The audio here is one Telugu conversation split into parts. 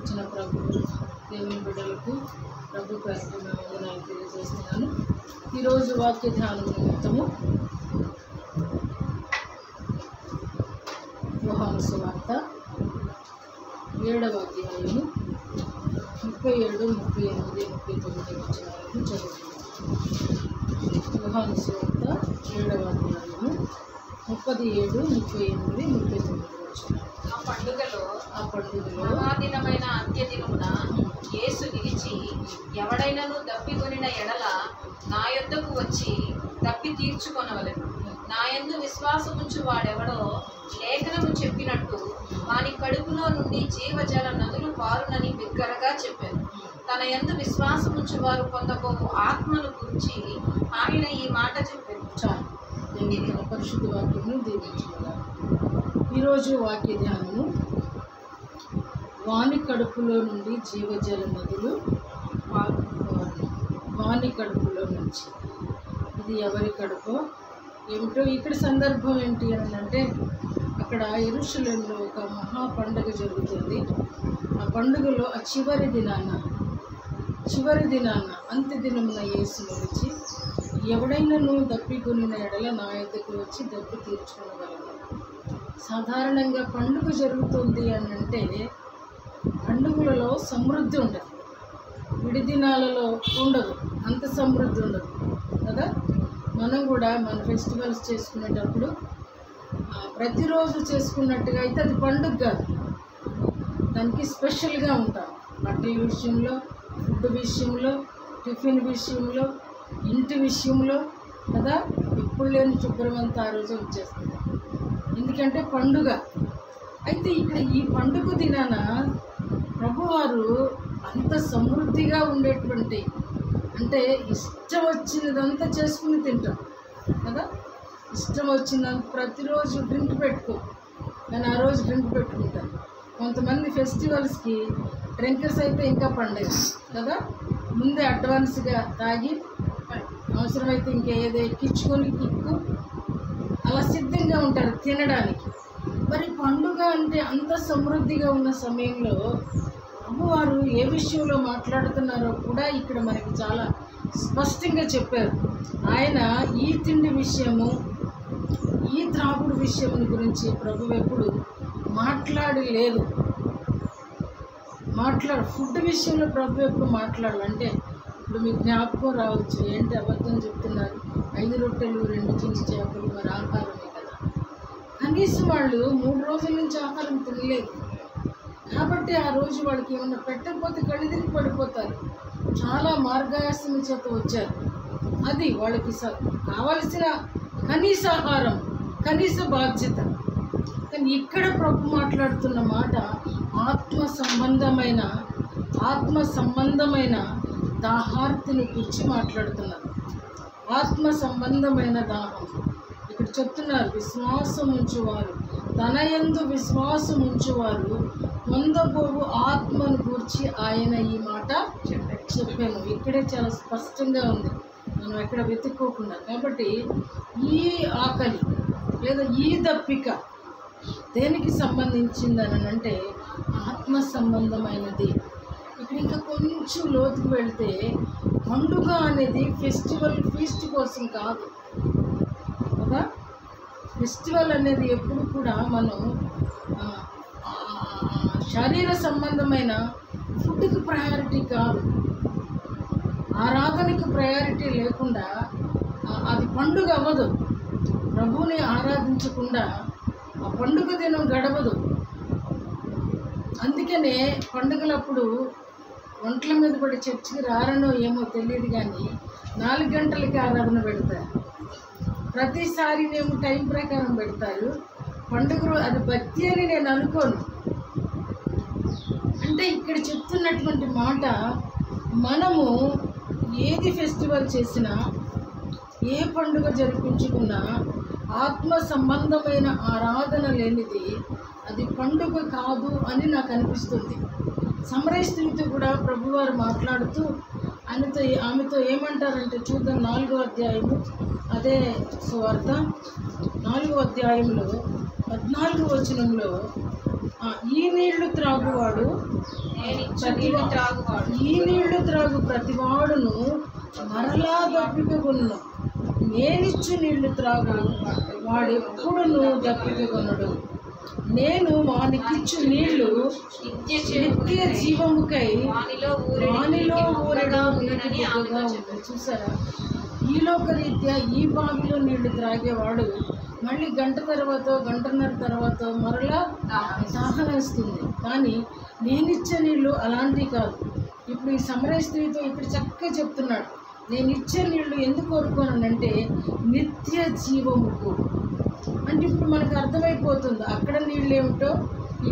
ఇచ్చిన ప్రభు దేవుని బిడ్డలకు ప్రభు ప్రస్తుతం వందనాలు తెలియజేస్తున్నాను. ఈరోజు వాక్య ధ్యానం నిమిత్తము యోహాను సువార్త 7వ అధ్యాయము 37, 38, 39 వచనాలను చదువుతున్నాను. యోహాను సువార్త 7వ అధ్యాయము 37, 38, 39 వచనాలు. ఆ పండుగలో మహాదినమైన అంత్యదినమున యేసు నిలిచి, ఎవడైనను దప్పికొనిన ఎడల నా యొద్దకు వచ్చి దప్పి తీర్చుకొనవలెను. నా యందు విశ్వాసముంచు వాడెవడో లేఖనము చెప్పినట్టు వాని కడుపులో నుండి జీవజల నదులు పారునని బిగ్గరగా చెప్పాను. తన యందు విశ్వాసముంచు వారు పొందబోవు ఆత్మను గురించి ఆయన ఈ మాట చెప్పాను. చాలు. దేవుని తన పరిశుద్ధ వాక్యమును దీవించుకున్నాను. ఈరోజు వాక్య ధ్యానము, వాని కడుపులో నుండి జీవజల నదులు వాని కడుపులో నుంచి. ఇది ఎవరి కడుపో ఏమిటో ఇక్కడ సందర్భం ఏంటి అని అంటే, అక్కడ యెరూషలేములో ఒక మహా పండుగ జరుగుతుంది. ఆ పండుగలో ఆ చివరి దినాన అంత్యదినమున యేసు నిలిచి, ఎవడైనాను దప్పికొనిన ఎడల నా యొద్దకు వచ్చి దప్పి తీర్చుకోగలరు. సాధారణంగా పండుగ జరుగుతుంది అని అంటే పండుగలలో సమృద్ధి ఉండదు, విడి దినాలలో ఉండదు, అంత సమృద్ధి ఉండదు కదా. మనం కూడా మన ఫెస్టివల్స్ చేసుకునేటప్పుడు ప్రతిరోజు చేసుకున్నట్టుగా అయితే అది పండుగ కాదు. దానికి స్పెషల్గా ఉంటాం. బట్టల విషయంలో, ఫుడ్ విషయంలో, టిఫిన్ విషయంలో, ఇంటి విషయంలో కదా. ఎప్పుడు లేని శుభ్రమంతా ఆ రోజు వచ్చేస్తుంది, ఎందుకంటే పండుగ. అయితే ఇక్కడ ఈ పండుగ దినాన ప్రభువారు అంత సమృద్ధిగా ఉండేటువంటి, అంటే ఇష్టం వచ్చినదంతా చేసుకుని తింటాం కదా. ఇష్టం వచ్చినంత ప్రతిరోజు డ్రింక్ పెట్టుకో, కానీ ఆ రోజు డ్రింక్ పెట్టుకుంటారు. కొంతమంది ఫెస్టివల్స్కి డ్రింకర్స్ అయితే ఇంకా పండుగ కదా, ముందే అడ్వాన్స్గా తాగి అవసరమైతే ఇంకేదో ఎక్కించుకొని కిక్కు అలా సిద్ధంగా ఉంటారు తినడానికి. మరి పండుగ అంటే అంత సమృద్ధిగా ఉన్న సమయంలో ప్రభువారు ఏ విషయంలో మాట్లాడుతున్నారో కూడా ఇక్కడ మనకి చాలా స్పష్టంగా చెప్పారు. ఆయన ఈ తిండి విషయము, ఈ త్రాగుడు విషయం గురించి ప్రభు ఎప్పుడు మాట్లాడలేదు. ఫుడ్ విషయంలో ప్రభు ఎప్పుడు మాట్లాడాలంటే, ఇప్పుడు మీకు జ్ఞాపకం రావచ్చు, ఏంటి అబద్ధం చెప్తున్నారు, 5 రొట్టెలు 2 చిన్న చేపలు, మరి ఆహారమే కదా. కనీసం వాళ్ళు 3 రోజుల నుంచి ఆహారం తినలేదు కాబట్టి ఆ రోజు వాళ్ళకి ఏమన్నా పెట్టకపోతే కళ్ళిదిరి పడిపోతారు. చాలా మార్గాయాసం చేత వచ్చారు. అది వాళ్ళకి కావలసిన కనీస ఆహారం, కనీస బాధ్యత. కానీ ఇక్కడ ప్రభు మాట్లాడుతున్న మాట ఆత్మ సంబంధమైన దాహార్తిని గురించి మాట్లాడుతున్నారు. ఆత్మ సంబంధమైన దాహం ఇక్కడ చెప్తున్నారు. విశ్వాసం ఉంచువారు, తన యందు విశ్వాసం ఉంచువారు పొందబోవు ఆత్మను గూర్చి ఆయన ఈ మాట చెప్పాను. ఇక్కడే చాలా స్పష్టంగా ఉంది, మనం ఎక్కడ వెతుక్కోకుండా. కాబట్టి ఈ ఆకలి లేదా ఈ దప్పిక దేనికి సంబంధించిందని అంటే ఆత్మ సంబంధమైనది. ఇక్కడ ఇంకా కొంచెం లోతుకు వెళ్తే, పండుగ అనేది ఫీస్ట్ కోసం కాదు కదా. ఫెస్టివల్ అనేది ఎప్పుడు కూడా మనం శరీర సంబంధమైన ఫుడ్కి ప్రయారిటీ కాదు, ఆరాధనకి ప్రయారిటీ లేకుండా అది పండుగ అవ్వదు. ప్రభువుని ఆరాధించకుండా ఆ పండుగ దినం గడవదు. అందుకనే పండుగలప్పుడు ఒంట్ల మీద పడి చర్చికి రారనో ఏమో తెలియదు, కానీ 4 గంటలకి ఆరాధన పెడతారు. ప్రతిసారి మేము టైం ప్రకారం పెడతారు. పండుగ అది భక్తి అని నేను అనుకోను. అంటే ఇక్కడ చెప్తున్నటువంటి మాట, మనము ఏది ఫెస్టివల్ చేసినా, ఏ పండుగ జరిపించుకున్నా ఆత్మ సంబంధమైన ఆరాధన లేనిది అది పండుగ కాదు అని నాకు అనిపిస్తుంది. సమరయ స్త్రీతో కూడా ప్రభువారు మాట్లాడుతూ ఆమెతో ఏమంటారంటే చూద్దాం. 4వ అధ్యాయము, అదే సువార్త 4వ అధ్యాయంలో 14వ వచనంలో, ఈ నీళ్లు త్రాగువాడు నేనిచ్చు నీళ్లు త్రాగువాడు ఈ నీళ్లు త్రాగు ప్రతివాడును మరలా దప్పికగొను. నేనిచ్చు నీళ్లు త్రాగు వాడెప్పుడును దప్పికగొనడు. నేను వానికిచ్చు నీళ్లు నిత్య జీవముకై వానిలో ఊరెడు నీటి బుగ్గగా ఉంది. చూసారా, ఈ లోకరీత్యా ఈ బావిలో నీళ్లు త్రాగేవాడు మళ్ళీ గంట తర్వాత గంటన్నర తర్వాత మరలా దాహనేస్తుంది. కానీ నేనిచ్చే నీళ్ళు అలాంటివి కాదు. ఇప్పుడు ఈ సమరయ స్త్రీతో ఇక్కడ చక్కగా చెప్తున్నాడు, నేను ఇచ్చే నీళ్ళు ఎందుకు కోరుకోనంటే నిత్య జీవముకు. అంటే ఇప్పుడు మనకు అర్థమైపోతుంది అక్కడ నీళ్ళు ఏమిటో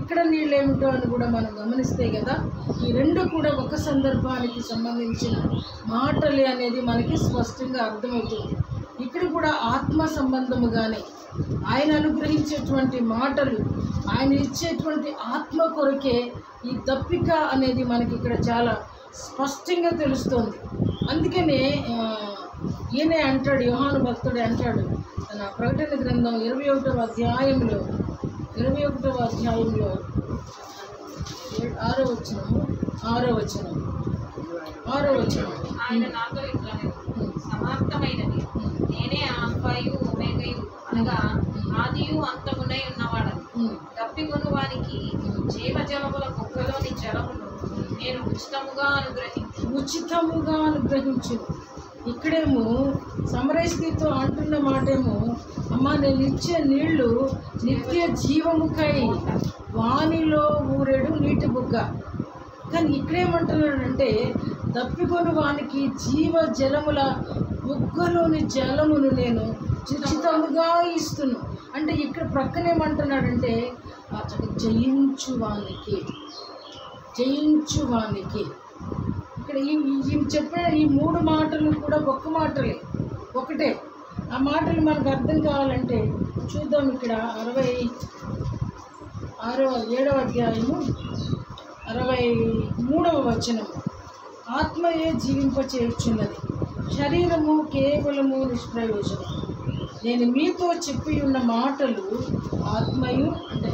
ఇక్కడ నీళ్ళు ఏమిటో అని కూడా మనం గమనిస్తే కదా, ఈ రెండు కూడా ఒక సందర్భానికి సంబంధించిన మాటలే అనేది మనకి స్పష్టంగా అర్థమవుతుంది. ఇక్కడ కూడా ఆత్మ సంబంధముగానే ఆయన అనుగ్రహించేటువంటి మాటలు, ఆయన ఇచ్చేటువంటి ఆత్మ కొరకే ఈ దప్పిక అనేది మనకి ఇక్కడ చాలా స్పష్టంగా తెలుస్తుంది. అందుకనే ఈయనే అంటాడు, యోహాను భక్తుడే అంటాడు తన ప్రకటన గ్రంథం 21వ అధ్యాయంలో 6వ వచనం ఆయన నాతో ఇట్లా సమాప్తమైనది, నేనే ఆల్ఫాయు ఒమేగయు, అనగా ఆదియు అంతమునై ఉన్నవాడను. దప్పికొను వానికి జీవజలముల కుక్కలోని జలమును నేను ఉచితముగా అనుగ్రహించు. ఇక్కడేమో సమరయ స్త్రీతో అంటున్న మాటేమో, అమ్మ నేను ఇచ్చే నీళ్లు నిత్య జీవముకై వానిలో ఊరేడు నీటి బుగ్గ. కానీ ఇక్కడేమంటున్నాడంటే దప్పికొని వానికి జీవ జలముల బుగ్గలోని జలమును నేను ఉచితముగా ఇస్తును. అంటే ఇక్కడ ప్రక్కనేమంటున్నాడంటే జయించువానికి. ఇక్కడ ఈ చెప్పిన ఈ 3 మాటలు కూడా ఒక్క మాటలే, ఒకటే. ఆ మాటలు మనకు అర్థం కావాలంటే చూద్దాం. ఇక్కడ 7వ అధ్యాయము 63వ వచనము, ఆత్మయే జీవింపచేయుచున్నది, శరీరము కేవలము నిష్ప్రయోజనం. నేను మీతో చెప్పి ఉన్న మాటలు ఆత్మయు, అంటే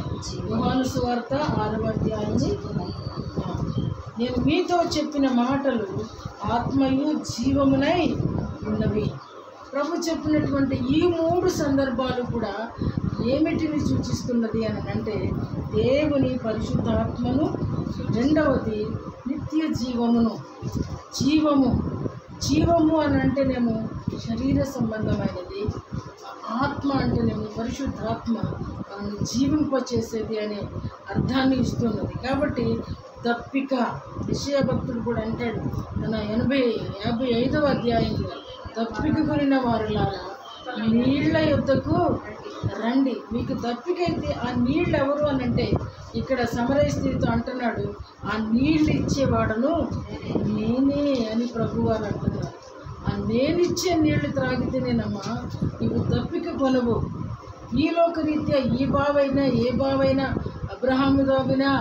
యోహాను సువార్త 6వ అధ్యాయము, నేను మీతో చెప్పిన మాటలు ఆత్మయు జీవమునై ఉన్నవి. ప్రభు చెప్పినటువంటి ఈ 3 సందర్భాలు కూడా ఏమిటిని సూచిస్తున్నది అని అంటే దేవుని పరిశుద్ధాత్మను, రెండవది నిత్య జీవమును. జీవము అని అంటేనేమో శరీర సంబంధమైనది, ఆత్మ అంటేనేమో పరిశుద్ధాత్మ మనల్ని జీవింపచేసేది అనే అర్థాన్ని ఇస్తున్నది. కాబట్టి దప్పిక, యెషయా భక్తుడు కూడా అంటాడు తన 55వ అధ్యాయంలో, దప్పిక కొనిన వారులారా నీళ్ల యొద్దకు రండి. మీకు దప్పికైతే ఆ నీళ్ళు ఎవరు అని అంటే ఇక్కడ సమరయ స్త్రీతో అంటున్నాడు, ఆ నీళ్ళు ఇచ్చేవాడను నేనే అని ప్రభువారు అంటున్నారు. ఆ నేనిచ్చే నీళ్లు త్రాగితేనేనమ్మా నీవు దప్పిక కొనవు. ఈ లోకరీత్యా ఈ బావైనా ఏ బావైనా అబ్రహాము త్రవ్వినా,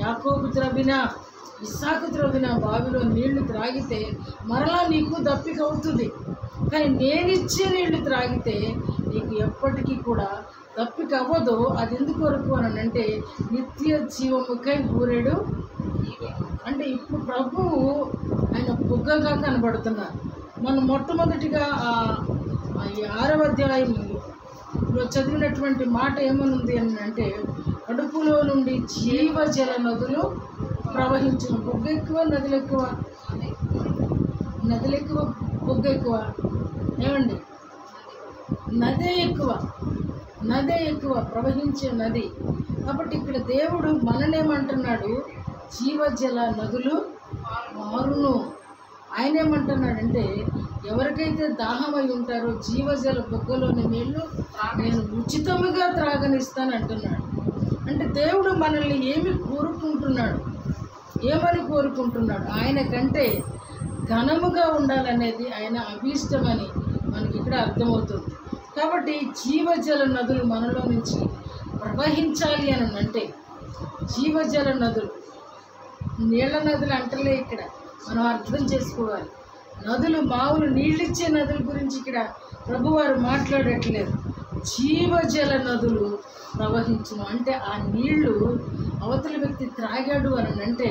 యాకోబు త్రవ్వినా, ఇస్సాకు త్రవ్వినా బావిలో నీళ్లు త్రాగితే మరలా నీకు దప్పిక అవుతుంది. కానీ నేనిచ్చే నీళ్లు త్రాగితే నీకు ఎప్పటికీ కూడా దప్పిక అవ్వదు. అది ఎందుకు వరకు అని అంటే నిత్య జీవముకై ఊరేడు. అంటే ఇప్పుడు ప్రభువు ఆయన బుగ్గగా కనబడుతున్నారు. మనం మొట్టమొదటిగా 6వ అధ్యాయంలో చదివినటువంటి మాట ఏమనుంది అని అంటే కడుపులో నుండి జీవజల నదులు ప్రవహించును. బుగ్గ ఎక్కువ నదులు ఎక్కువ బుగ్గ ఎక్కువ, ఏమండి? నదే ఎక్కువ ప్రవహించే నది. కాబట్టి ఇక్కడ దేవుడు మననేమంటున్నాడు, జీవజల నదులు మారును. ఆయన ఏమంటున్నాడంటే ఎవరికైతే దాహమై ఉంటారో జీవజల బుగ్గలోని నీళ్లు నేను ఉచితముగా త్రాగనిస్తాను అంటున్నాడు. అంటే దేవుడు మనల్ని ఏమని కోరుకుంటున్నాడు? ఆయన కంటే ఘనముగా ఉండాలనేది ఆయన అభీష్టమని మనకి ఇక్కడ అర్థమవుతుంది. కాబట్టి జీవజల నదులు మనలో నుంచి ప్రవహించాలి అని అంటే జీవజల నదులు, నీళ్ల నదులు అంటలే ఇక్కడ మనం అర్థం చేసుకోవాలి. నదులు మామూలు నీళ్ళిచ్చే నదుల గురించి ఇక్కడ ప్రభువారు మాట్లాడట్లేదు. జీవజల నదులు ప్రవహించును. అంటే ఆ నీళ్లు అవతలి వ్యక్తి త్రాగాడు అని అంటే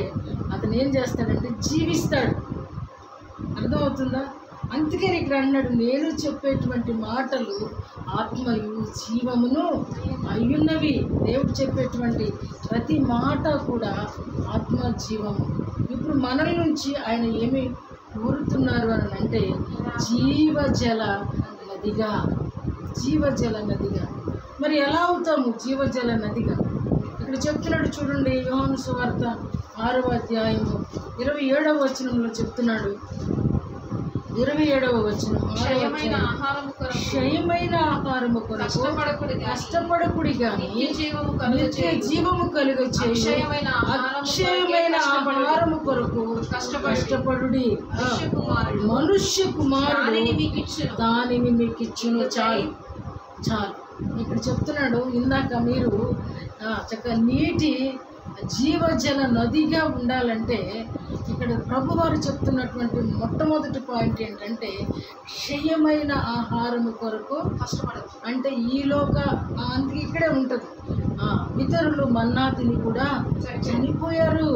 అతను ఏం చేస్తాడంటే జీవిస్తాడు. అర్థమవుతుందా? అందుకే ఇక్కడ అన్నాడు, నేను చెప్పేటువంటి మాటలు ఆత్మయు జీవమును అయ్యున్నవి. దేవుడు చెప్పేటువంటి ప్రతి మాట కూడా ఆత్మ జీవము. ఇప్పుడు మనల నుంచి ఆయన ఏమి కోరుతున్నారు అని అంటే జీవజల నదిగా, జీవజల నదిగా. మరి ఎలా అవుతాము జీవజల నదిగా? ఇక్కడ చెప్తున్నాడు చూడండి, యోహాను సువార్త 6వ అధ్యాయము 27వ వచనంలో చెప్తున్నాడు. 27వ వచనం, క్షయమైన ఆహారము కొరకు క్షయమైన ఆహారము కొరకు కష్టపడకుడి గాని నిత్య జీవము కలుగ అక్షయమైన ఆహారము కొరకు కష్టపడుడి. మనుష్య కుమారుడు దానిని మీకు ఇచ్చును. చాలు చాలు. ఇక్కడ చెప్తున్నాడు, ఇందాక మీరు చక్కగా నీటి జీవజల నదిగా ఉండాలంటే ఇక్కడ ప్రభువారు చెప్తున్నటువంటి మొట్టమొదటి పాయింట్ ఏంటంటే క్షయమైన ఆహారము కొరకు కష్టపడదు. అంటే ఈలోక అందుకే ఇక్కడే ఉంటుంది. పితరులు మన్నా తిని కూడా చనిపోయారు.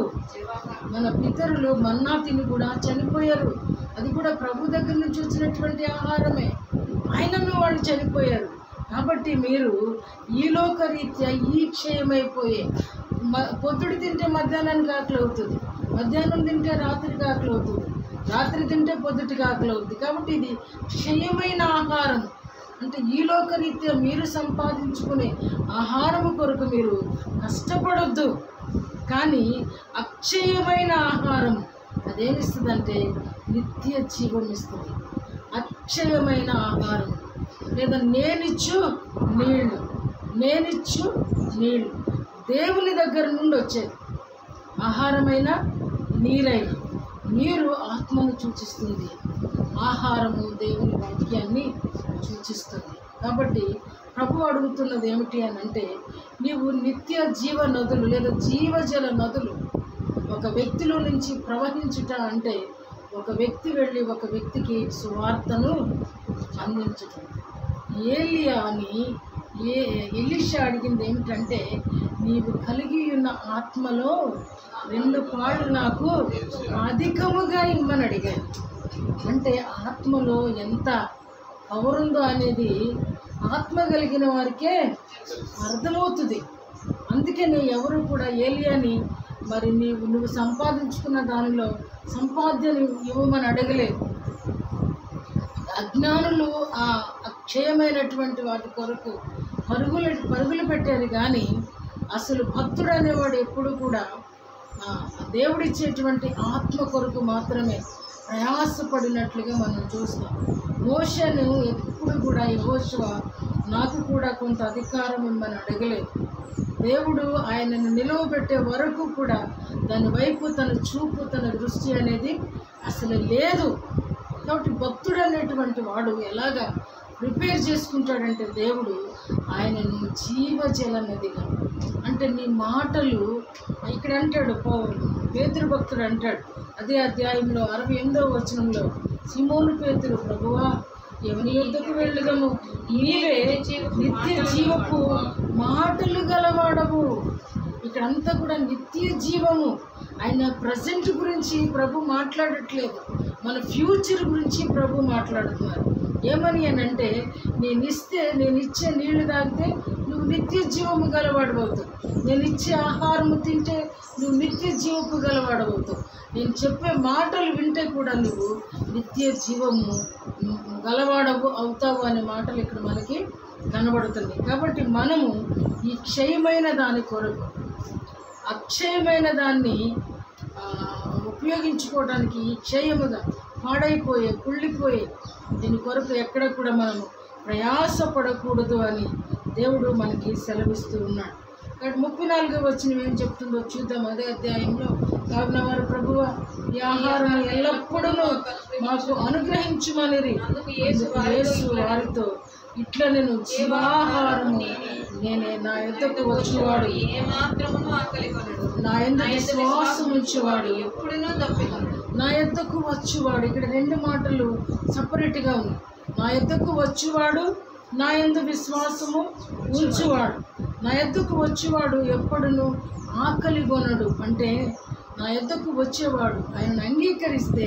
మన పితరులు మన్నా తిని కూడా చనిపోయారు. అది కూడా ప్రభు దగ్గర నుంచి వచ్చినటువంటి ఆహారమే. ఆయనను వాళ్ళు చనిపోయారు. కాబట్టి మీరు ఈలోక రీత్యా ఈ క్షయమైపోయే పొద్దుడు తింటే మధ్యాహ్నానికి ఆకలి అవుతుంది, మధ్యాహ్నం తింటే రాత్రికి ఆకలి అవుతుంది, రాత్రి తింటే పొద్దుటికి ఆకలి అవుతుంది. కాబట్టి ఇది క్షయమైన ఆహారం. అంటే ఈలోక రీత్యా మీరు సంపాదించుకునే ఆహారము కొరకు మీరు కష్టపడొద్దు. కానీ అక్షయమైన ఆహారం అదేమిస్తుందంటే నిత్య జీవం ఇస్తుంది. అక్షయమైన ఆహారం లేదా నేనిచ్చు నీళ్లు, నేనిచ్చు నీళ్లు దేవుని దగ్గర నుండి వచ్చేది. ఆహారమైన నీరైన నీరు ఆత్మను సూచిస్తుంది, ఆహారము దేవుని వాక్యాన్ని సూచిస్తుంది. కాబట్టి ప్రభు అడుగుతున్నది ఏమిటి అని అంటే నీవు నిత్య జీవ నదులు లేదా జీవజల నదులు ఒక వ్యక్తిలో నుంచి ప్రవహించుట అంటే ఒక వ్యక్తి వెళ్ళి ఒక వ్యక్తికి సువార్తను అందించటం. ఏలియా అని ఎలీషా అడిగింది ఏమిటంటే నీవు కలిగి ఉన్న ఆత్మలో 2 పాళ్ళు నాకు అధికముగా ఇమ్మని అడిగాను. అంటే ఆత్మలో ఎంత పవర్ ఉందో అనేది ఆత్మ కలిగిన వారికే అర్థమవుతుంది. అందుకని ఎవరు కూడా ఏలియాని మరి నువ్వు సంపాదించుకున్న దానిలో సంపాద్యను ఇవ్వమని అడగలేదు. అజ్ఞానులు ఆ అక్షయమైనటువంటి వాటి కొరకు పరుగులు పెట్టారు. కానీ అసలు భక్తుడు అనేవాడు ఎప్పుడు కూడా దేవుడిచ్చేటువంటి ఆత్మ కొరకు మాత్రమే ప్రయాసపడినట్లుగా మనం చూస్తాం. మోషను ఎప్పుడు కూడా యెహోషువ నాకు కూడా కొంత అధికారం ఇమ్మని అడగలేదు. దేవుడు ఆయనను నిలవబెట్టే వరకు కూడా దాని వైపు తన చూపు తన దృష్టి అనేది అసలు లేదు. కాబట్టి భక్తుడు అనేటువంటి వాడు ఎలాగా ప్రిపేర్ చేసుకుంటాడంటే దేవుడు ఆయనను జీవజల నదిగా. అంటే నీ మాటలు ఇక్కడ అంటాడు పేతురు భక్తుడు అంటాడు అదే అధ్యాయంలో 68వ వచనంలో, సిమోను పేతురు, ప్రభువా ఎవని యొద్దకు వెళ్ళుదము, నీవే నిత్య జీవపు మాటలు గలవాడవు. ఇక్కడంతా కూడా నిత్య జీవము. ఆయన ప్రజెంట్ గురించి ప్రభు మాట్లాడట్లేదు, మన ఫ్యూచర్ గురించి ప్రభు మాట్లాడుతున్నారు. ఏమని అని అంటే నేను ఇచ్చే నీళ్లు తాగితే నువ్వు నిత్య జీవము గలవాడవుతావు, నేను ఇచ్చే ఆహారము తింటే నువ్వు నిత్య జీవపు గలవాడవుతావు, నేను చెప్పే మాటలు వింటే కూడా నువ్వు నిత్య జీవము గలవాడవు అవుతావు అనే మాటలు ఇక్కడ మనకి కనబడుతుంది. కాబట్టి మనము ఈ క్షయమైన దాని కొరకు అక్షయమైన దాన్ని ఉపయోగించుకోవడానికి ఈ క్షయముగా పాడైపోయే కుళ్ళిపోయే దీని కొరకు ఎక్కడ కూడా మనము ప్రయాసపడకూడదు అని దేవుడు మనకి సెలవిస్తూ ఉన్నాడు. కాబట్టి 34వ వచనం ఏం చెప్తుందో చూద్దాం. అదే అధ్యాయంలో, కావున వారు ప్రభువ ఈ ఆహారం ఎల్లప్పుడూ మాకు అనుగ్రహించుమనిరి. యేసు వారితో ఇట్లా నేను జీవాహారము నేనే, నా యొద్దకు వచ్చేవాడు నా యందు విశ్వాసం ఉంచేవాడు నా యొద్దకు వచ్చేవాడు. ఇక్కడ 2 మాటలు సపరేట్గా ఉన్నాయి. నా యొద్దకు వచ్చేవాడు నా యందు విశ్వాసము ఉంచువాడు, నా యొద్దకు వచ్చేవాడు ఎప్పుడును ఆకలి కొనడు. అంటే నా యొద్దకు వచ్చేవాడు ఆయనను అంగీకరిస్తే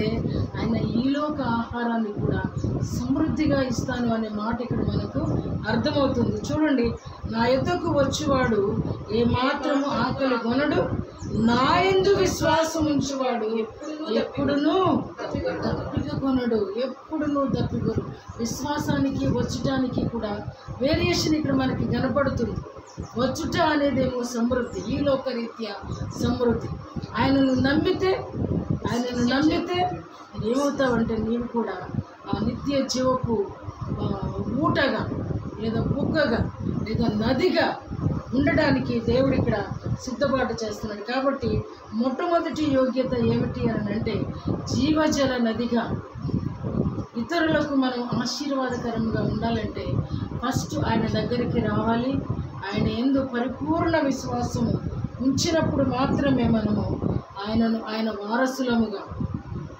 ఆయన ఈలోక ఆహారాన్ని కూడా సమృద్ధిగా ఇస్తాను అనే మాట ఇక్కడ మనకు అర్థమవుతుంది. చూడండి, నా యొద్దకు వచ్చేవాడు ఏమాత్రము ఆకలి కొనడు, నా యందు విశ్వాసం ఉంచువాడు ఎప్పుడునూ దప్పిక కొనడు, ఎప్పుడునూ దప్పికొనడు. విశ్వాసానికి వచ్చటానికి కూడా వేరియేషన్ ఇక్కడ మనకి కనపడుతుంది. వచ్చుట అనేదేమో సమృద్ధి, ఈ లోకరీత్యా సమృద్ధి. ఆయనను నమ్మితే ఏమవుతావంటే నీవు కూడా ఆ నిత్య జీవపు ఊటగా లేదా బుగ్గగా లేదా నదిగా ఉండడానికి దేవుడు ఇక్కడ సిద్ధపాటు చేస్తున్నాడు. కాబట్టి మొట్టమొదటి యోగ్యత ఏమిటి అని అంటే జీవజల నదిగా ఇతరులకు మనం ఆశీర్వాదకరంగా ఉండాలంటే ఫస్ట్ ఆయన దగ్గరికి రావాలి. ఆయన యందు పరిపూర్ణ విశ్వాసము ఉంచినప్పుడు మాత్రమే మనము ఆయన వారసులముగా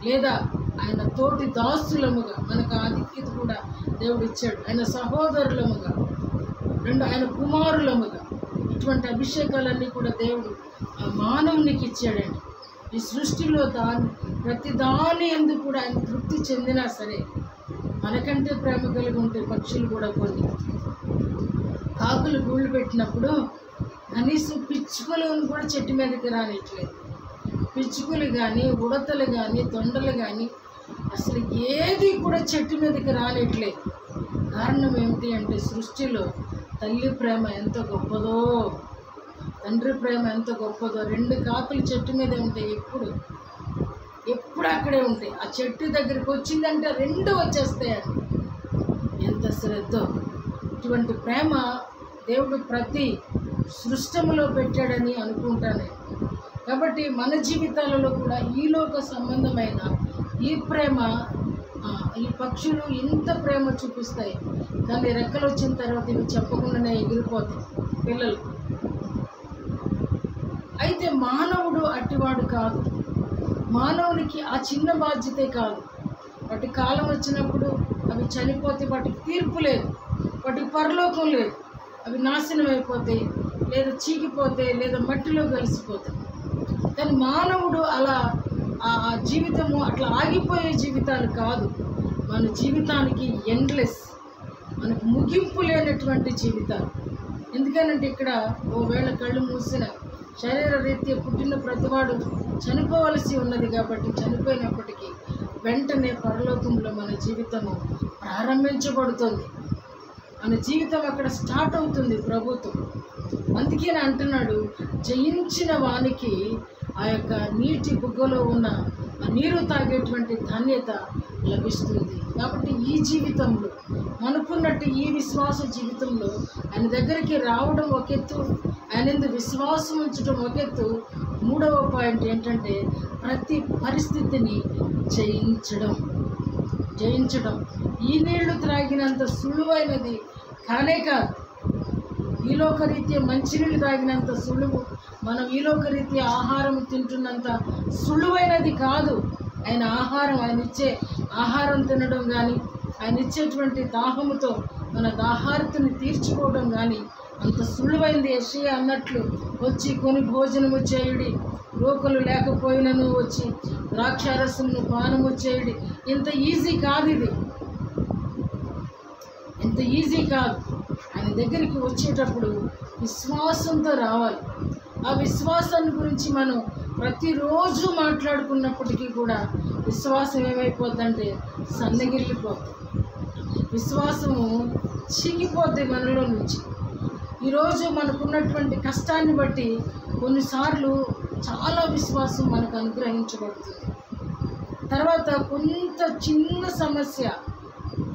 లేదా ఆయన తోటి దాసులముగా, మనకు ఆధిక్యత కూడా దేవుడు ఇచ్చాడు, ఆయన సహోదరులముగా, ఆయన కుమారులముగా, ఇటువంటి అభిషేకాలన్నీ కూడా దేవుడు మానవునికి ఇచ్చాడండి. ఈ సృష్టిలో ప్రతి దాని యందు కూడా ఆయన తృప్తి చెందినా సరే మనకంటే ప్రేమ కలిగి ఉంటే పక్షులు కూడా కొన్ని కాకులు గూళ్ళు పెట్టినప్పుడు కనీసం పిచ్చుకలను కూడా చెట్టు మీదకి రానిట్లేదు. పిచ్చుకలు కానీ ఉడతలు కానీ దొండలు కానీ అసలు ఏది కూడా చెట్టు మీదకి రానిట్లేదు. కారణం ఏమిటి అంటే సృష్టిలో తల్లి ప్రేమ ఎంత గొప్పదో, తండ్రి ప్రేమ ఎంత గొప్పదో. 2 కాకులు చెట్టు మీద ఉంటాయి, ఎప్పుడు అక్కడే ఉంటాయి. ఆ చెట్టు దగ్గరికి వచ్చిందంటే 2 వచ్చేస్తాయండి. ఎంత శ్రద్ధ! ఇటువంటి ప్రేమ దేవుడు ప్రతి సృష్టములో పెట్టాడని అనుకుంటాను. కాబట్టి మన జీవితాలలో కూడా ఈలోక సంబంధమైన ఈ ప్రేమ, ఈ పక్షులు ఇంత ప్రేమ చూపిస్తాయి, కానీ రెక్కలు వచ్చిన తర్వాత ఇవి చెప్పకుండానే ఎగిరిపోతాయి పిల్లలు. అయితే మానవుడు అట్టివాడు కాదు. మానవునికి ఆ చిన్న బాధ్యతే కాదు. వాటి కాలం వచ్చినప్పుడు అవి చనిపోతే వాటికి తీర్పు లేదు, వాటికి పరలోకం లేదు. అవి నాశనం అయిపోతాయి, లేదా చీకిపోతాయి, లేదా మట్టిలో కలిసిపోతాయి. కానీ మానవుడు అలా ఆ జీవితము అట్లా ఆగిపోయే జీవితాలు కాదు. మన జీవితానికి ఎండ్లెస్, మనకు ముగింపు లేనటువంటి జీవితాలు. ఎందుకనంటే ఇక్కడ ఓవేళ కళ్ళు మూసిన శరీర రీత్యా పుట్టిన ప్రతివాడు చనిపోవలసి ఉన్నది. కాబట్టి చనిపోయినప్పటికీ వెంటనే పరలోకంలో మన జీవితము ప్రారంభించబడుతుంది. మన జీవితం అక్కడ స్టార్ట్ అవుతుంది ప్రభుత్వం. అందుకే అంటున్నాడు, జయించిన వానికి ఆ యొక్క నీటి బుగ్గలో ఉన్న ఆ నీరు తాగేటువంటి ధన్యత లభిస్తుంది. కాబట్టి ఈ జీవితంలో మనకున్నట్టు ఈ విశ్వాస జీవితంలో ఆయన దగ్గరికి రావడం ఒక ఎత్తు, ఆయన విశ్వాసం ఉంచడం ఒక ఎత్తు. 3వ పాయింట్ ఏంటంటే ప్రతి పరిస్థితిని జయించడం. ఈ నీళ్లు త్రాగినంత సులువైనది కానే కాదు. ఈలోకరీత్యా మంచినీళ్ళు తాగినంత సులువు, మనం ఈలోకరీత్యా ఆహారం తింటున్నంత సులువైనది కాదు. ఆయన ఇచ్చే ఆహారం తినడం కానీ, ఆయన ఇచ్చేటువంటి దాహముతో మన దాహార్తిని తీర్చుకోవడం కానీ అంత సులువైంది. యెషయా అన్నట్లు వచ్చి కొని భోజనము చేయుడి, రోకలు లేకపోయినను వచ్చి ద్రాక్షారసమును పానము చేయుడి. ఇంత ఈజీ కాదు, ఇంత ఈజీ కాదు. ఆయన దగ్గరికి వచ్చేటప్పుడు విశ్వాసంతో రావాలి. ఆ విశ్వాసాన్ని గురించి మనం ప్రతిరోజు మాట్లాడుకున్నప్పటికీ కూడా విశ్వాసం ఏమైపోద్దంటే సన్నగిల్లిపోద్ది, విశ్వాసము చిగిపోద్ది మనలో నుంచి. ఈరోజు మనకున్నటువంటి కష్టాన్ని బట్టి కొన్నిసార్లు చాలా విశ్వాసం మనకు అనుగ్రహించబడుతుంది. తర్వాత కొంత చిన్న సమస్య,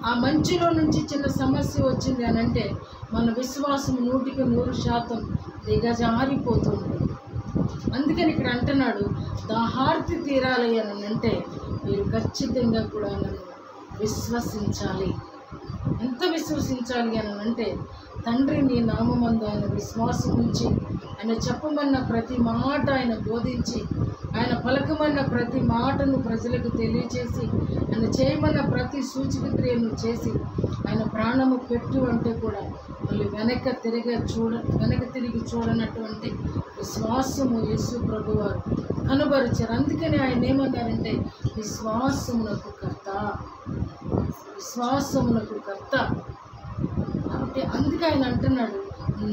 ఆ మంచులో నుంచి చిన్న సమస్య వచ్చింది అని అంటే మన విశ్వాసం 100% దిగజారిపోతుంది. అందుకని ఇక్కడ అంటున్నాడు, దాహార్తి తీరాలి అని అంటే మీరు ఖచ్చితంగా కూడా నన్ను విశ్వసించాలి. ఎంత విశ్వసించాలి అని అంటే తండ్రి నీ నామమందు ఆయన విశ్వాసం ఉంచి ఆయన చెప్పమన్న ప్రతి మాట ఆయన బోధించి ఆయన పలకమన్న ప్రతి మాటను ప్రజలకు తెలియచేసి ఆయన చేయమన్న ప్రతి సూచక క్రియను చేసి ఆయన ప్రాణము పెట్టు అంటే కూడా మళ్ళీ వెనక తిరిగి చూడనటువంటి విశ్వాసము యేసు ప్రభువారు కనబరిచారు. అందుకని ఆయన ఏమన్నారంటే విశ్వాసమునకు కర్త, విశ్వాసమునకు కర్త. కాబట్టి అందుకే ఆయన అంటున్నాడు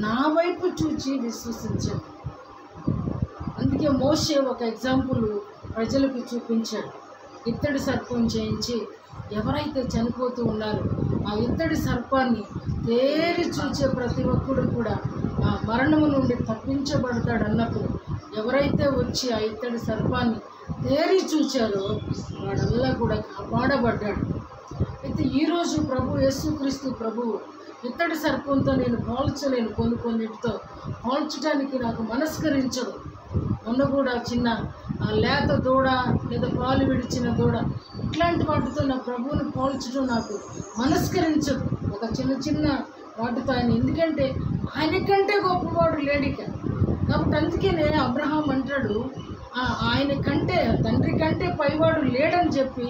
నా వైపు చూచి విశ్వసించండి. అందుకే మోషే ఒక ఎగ్జాంపుల్ ప్రజలకు చూపించాడు. ఇత్తడి సర్పం చేయించి ఎవరైతే చనిపోతూ ఉన్నారో ఆ ఇత్తడి సర్పాన్ని తేరి చూచే ప్రతి ఒక్కడు కూడా ఆ మరణము నుండి తప్పించబడతాడు అన్నప్పుడు ఎవరైతే వచ్చి ఆ ఇత్తడి సర్పాన్ని తేరి చూచారో వాడల్లా కూడా కాపాడబడ్డాడు. అయితే ఈరోజు ప్రభు యేసుక్రీస్తు ప్రభువు ఇత్తడి సర్పంతో నేను పోల్చలేను, కొన్నిటితో పోల్చడానికి నాకు మనస్కరించదు. మొన్న కూడా చిన్న లేత దూడ లేదా పాలు విడిచిన దూడ ఇట్లాంటి వాటితో నా ప్రభువుని పోల్చడం నాకు మనస్కరించదు. ఒక చిన్న వాటితో ఆయన, ఎందుకంటే ఆయన కంటే గొప్పవాడు లేడిక. కాబట్టి అందుకనే అబ్రహాం అంటాడు ఆయన కంటే తండ్రి కంటే పైవాడు లేడని చెప్పి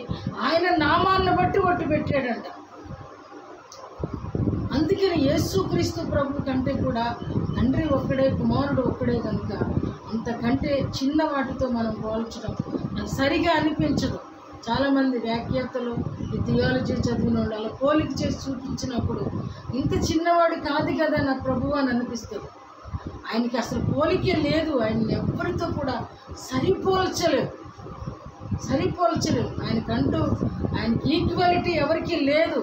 ఆయన నామాన్ని బట్టి ఒట్టు పెట్టాడంట. అందుకని యేసుక్రీస్తు ప్రభు కంటే కూడా తండ్రి ఒక్కడే, కుమారుడు ఒక్కడే కనుక అంతకంటే చిన్న వాటితో మనం పోల్చడం నాకు సరిగా అనిపించదు. చాలామంది వ్యాఖ్యాతలు ఈ థియాలజీ చదివిన వాళ్ళు అలా పోలిక చేసి చూపించినప్పుడు ఇంత చిన్నవాడు కాదు కదా నా ప్రభువు అని అనిపిస్తుంది. ఆయనకి అసలు పోలికే లేదు. ఆయన్ని ఎవరితో కూడా సరిపోల్చలేవు. ఆయనకి ఈక్వాలిటీ ఎవరికీ లేదు.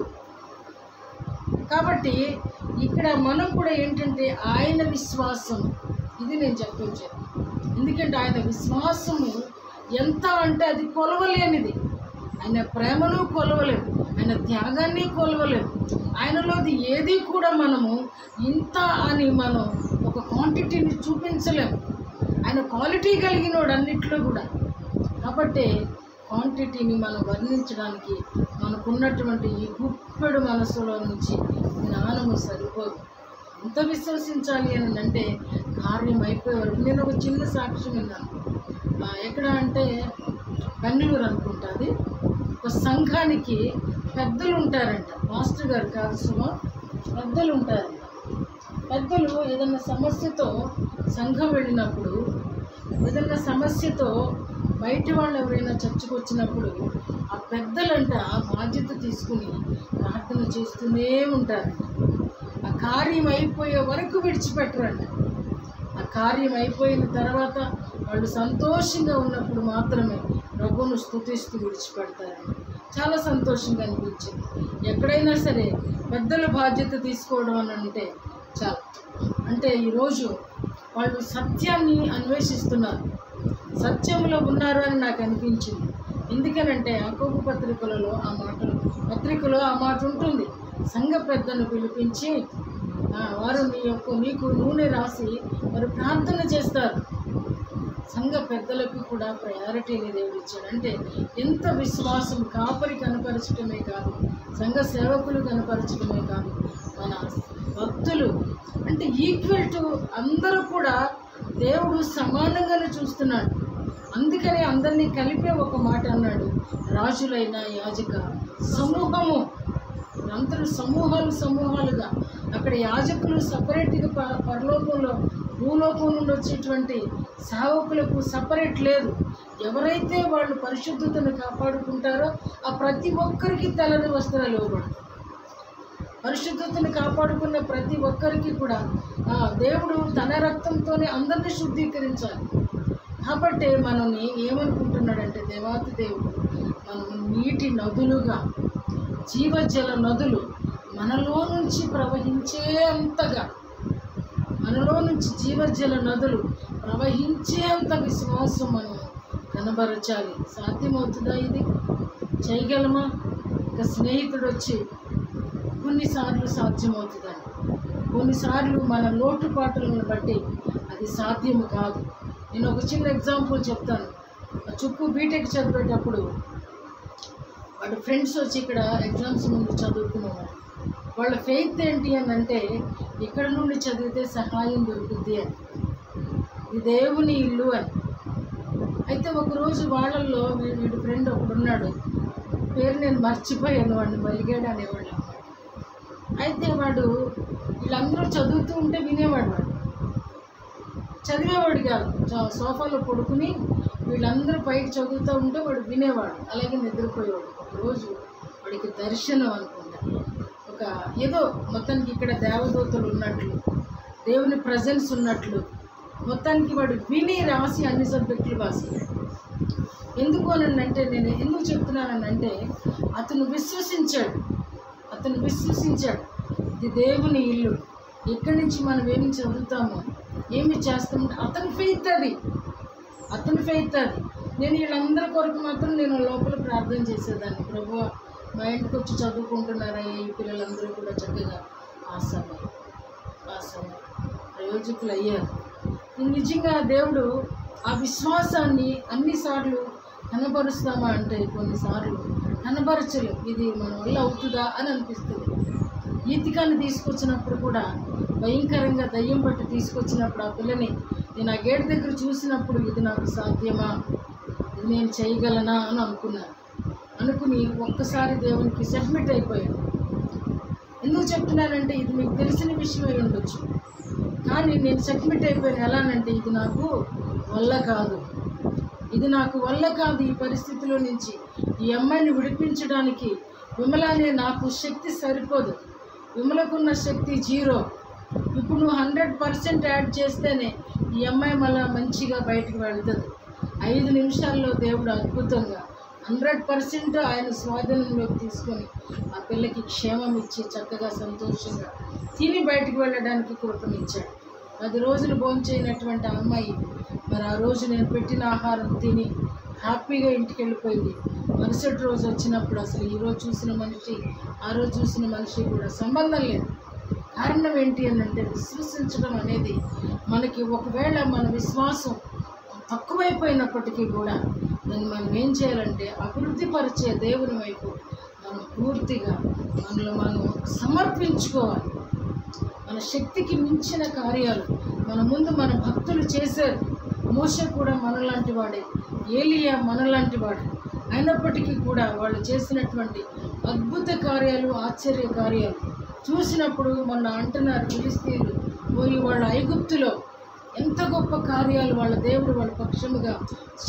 కాబట్టి ఇక్కడ మనం కూడా ఏంటంటే ఆయన విశ్వాసం, ఇది నేను చెప్పొచ్చాను. ఎందుకంటే ఆయన విశ్వాసము ఎంత అంటే అది కొలవలేనిది. ఆయన ప్రేమను కొలవలేము, ఆయన త్యాగాన్ని కొలవలేము. ఆయనలోది ఏది కూడా మనము ఇంత అని మనం ఒక క్వాంటిటీని చూపించలేము. ఆయన క్వాలిటీ కలిగినోడు అన్నిట్లో కూడా. కాబట్టి క్వాంటిటీని మనం వర్ణించడానికి మనకున్నటువంటి ఈ గుప్పెడు మనసులో నుంచి జ్ఞానము సరిపోదు. ఎంత విశ్వసించాలి అని అంటే కార్యం అయిపోయేవారు. నేను ఒక చిన్న సాక్ష్యం విన్నాను. ఎక్కడ అంటే బెంగళూరు అనుకుంటుంది. ఒక సంఘానికి పెద్దలు ఉంటారంట, మాస్టర్ గారు కాదు సుమా, పెద్దలు ఉంటారంట. పెద్దలు ఏదన్నా సమస్యతో సంఘం వెళ్ళినప్పుడు, ఏదన్నా సమస్యతో బయట వాళ్ళు ఎవరైనా చర్చకు వచ్చినప్పుడు ఆ పెద్దలంట బాధ్యత తీసుకుని ప్రార్థన చేస్తూనే ఉంటారంట. ఆ కార్యం అయిపోయే వరకు విడిచిపెట్టరంట. ఆ కార్యం అయిపోయిన తర్వాత వాళ్ళు సంతోషంగా ఉన్నప్పుడు మాత్రమే ప్రభువును స్తుతిస్తూ విడిచిపెడతారంట. చాలా సంతోషంగా అనిపించింది. ఎక్కడైనా సరే పెద్దల బాధ్యత తీసుకోవడం అని అంటే చాలా, అంటే ఈరోజు వాళ్ళు సత్యాన్ని అన్వేషిస్తున్నారు, సత్యంలో ఉన్నారు అని నాకు అనిపించింది. ఎందుకనంటే యాకోబు పత్రికలో ఆ మాట ఉంటుంది. సంఘ పెద్దను పిలిపించి వారు నీకు నూనె రాసి వారు ప్రార్థన చేస్తారు. సంఘ పెద్దలకు కూడా ప్రయారిటీని దేవుడు ఇచ్చాడు. అంటే ఎంత విశ్వాసం కాపరి కనపరచడమే కాదు, సంఘ సేవకులు కనపరచడమే కాదు, మన భక్తులు అంటే ఈక్వల్ టు అందరూ కూడా దేవుడు సమానంగానే చూస్తున్నాడు. అందుకని అందరినీ కలిపే ఒక మాట అన్నాడు, రాజులైన యాజక సమూహము. అందరూ సమూహాలుగా అక్కడ యాజకులు సపరేట్గా పరలోకంలో భూలోకం నుండి వచ్చేటువంటి సేవకులకు సపరేట్ లేదు. ఎవరైతే వాళ్ళు పరిశుద్ధతను కాపాడుకుంటారో ఆ ప్రతి ఒక్కరికి తెల్లని వస్త్రాలు ఇవ్వబడతాయి. పరిశుద్ధతను కాపాడుకున్న ప్రతి ఒక్కరికి కూడా దేవుడు తన రక్తంతోనే అందరినీ శుద్ధీకరించాలి. కాబట్టి మనల్ని ఏమనుకుంటున్నాడంటే దేవాతి దేవుడు మనం నీటి నదులుగా, జీవజల నదులు మనలో నుంచి ప్రవహించే అంతగా, మనలో నుంచి జీవజల నదులు ప్రవహించే అంత విశ్వాసం మనం కనబరచాలి. సాధ్యమవుతుందా? ఇది చేయగలమా? ఒక స్నేహితుడు వచ్చి కొన్నిసార్లు సాధ్యమవుతుందని, కొన్నిసార్లు మన లోటుపాట్లను బట్టి అది సాధ్యము కాదు. నేను ఒక చిన్న ఎగ్జాంపుల్ చెప్తాను. చుక్కు బీటెక్ చదివేటప్పుడు వాడు ఫ్రెండ్స్ వచ్చి ఇక్కడ ఎగ్జామ్స్ ముందు చదువుకునేవాడు. వాళ్ళ ఫెయిత్ ఏంటి అని అంటే ఇక్కడ నుండి చదివితే సహాయం దొరుకుద్ది అని, ఇది దేవుని ఇల్లు అని. అయితే ఒకరోజు వాళ్ళల్లో వీడి ఫ్రెండ్ ఒకడున్నాడు, పేరు నేను మర్చిపోయాను, వాడిని బలిగాడు అనేవాళ్ళు అన్నమాట. అయితే వాడు వీళ్ళందరూ చదువుతూ ఉంటే వినేవాడు, వాడు చదివేవాడు కాదు, సోఫాలో పడుకుని వీళ్ళందరూ పైకి చదువుతూ ఉంటే వాడు వినేవాడు, అలాగే నిద్రపోయేవాడు. ఒకరోజు వాడికి దర్శనం అనుకుంటా, ఒక ఏదో మొత్తానికి ఇక్కడ దేవదూతలు ఉన్నట్లు, దేవుని ప్రజెన్స్ ఉన్నట్లు, మొత్తానికి వాడు విని రాసి అన్ని సబ్జెక్టులు రాసాడు. ఎందుకు అనంటే, నేను ఎందుకు చెప్తున్నానంటే అతను విశ్వసించాడు. ఇది దేవుని ఇల్లు, ఇక్కడి నుంచి మనం ఏమి చదువుతామో ఏమి చేస్తామంటే అతని ఫెయిత్ అది. నేను వీళ్ళందరి కొరకు మాత్రం నేను లోపల ప్రార్థన చేసేదాన్ని, ప్రభువా మా ఇంటికి వచ్చి చదువుకుంటున్నారా ఈ పిల్లలందరూ కూడా చక్కగా ఆసమ ప్రయోజకులు అయ్యారు. నిజంగా దేవుడు ఆ విశ్వాసాన్ని అన్నిసార్లు కనబరుస్తామా అంటే కొన్నిసార్లు కనబరచలేం. ఇది మన వల్ల అవుతుందా అని అనిపిస్తుంది. ఈతికాన్ని తీసుకొచ్చినప్పుడు కూడా భయంకరంగా దయ్యం పట్టి తీసుకొచ్చినప్పుడు ఆ పిల్లని నేను ఆ గేట్ దగ్గర చూసినప్పుడు ఇది నాకు సాధ్యమా, ఇది నేను చేయగలనా అని అనుకుని ఒక్కసారి దేవునికి సబ్మిట్ అయిపోయాను. ఎందుకు చెప్తున్నానంటే ఇది మీకు తెలిసిన విషయమై ఉండొచ్చు, కానీ నేను సబ్మిట్ అయిపోయాను. ఎలానంటే ఇది నాకు వల్ల కాదు, ఈ పరిస్థితిలో నుంచి ఈ అమ్మాయిని విడిపించడానికి విమలానే నాకు శక్తి సరిపోదు, విమలకున్న శక్తి 0. ఇప్పుడు నువ్వు 100% యాడ్ చేస్తేనే ఈ అమ్మాయి మళ్ళీ మంచిగా బయటకు వెళ్తుంది. 5 నిమిషాల్లో దేవుడు అద్భుతంగా 100% ఆయన స్వాధీనంలోకి తీసుకొని ఆ పిల్లకి క్షేమం ఇచ్చి చక్కగా సంతోషంగా తిని బయటకు వెళ్ళడానికి కృపనిచ్చాడు. 10 రోజులు భోంచేయనటువంటి ఆ అమ్మాయి మరి ఆ రోజు నేను పెట్టిన ఆహారం తిని హ్యాపీగా ఇంటికి వెళ్ళిపోయింది. మరుసటి రోజు వచ్చినప్పుడు అసలు ఈరోజు చూసిన మనిషి ఆ రోజు చూసిన మనిషి కూడా సంబంధం లేదు. కారణం ఏంటి అని అంటే విశ్వసించడం అనేది మనకి, ఒకవేళ మన విశ్వాసం తక్కువైపోయినప్పటికీ కూడా దాన్ని మనం ఏం చేయాలంటే అభివృద్ధి పరిచే దేవుని వైపు మనం పూర్తిగా మనం సమర్పించుకోవాలి. మన శక్తికి మించిన కార్యాలు మన ముందు మన భక్తులు చేశారు. మోషే కూడా మనలాంటి వాడే, ఏలియా మనలాంటి వాడే, అయినప్పటికీ కూడా వాళ్ళు చేసినటువంటి అద్భుత కార్యాలు, ఆశ్చర్య కార్యాలు చూసినప్పుడు మొన్న అంటున్నారు ఫిలిష్తీయులు పోయి వాళ్ళ ఐగుప్తులో ఎంత గొప్ప కార్యాలు వాళ్ళ దేవుడు వాళ్ళ పక్షముగా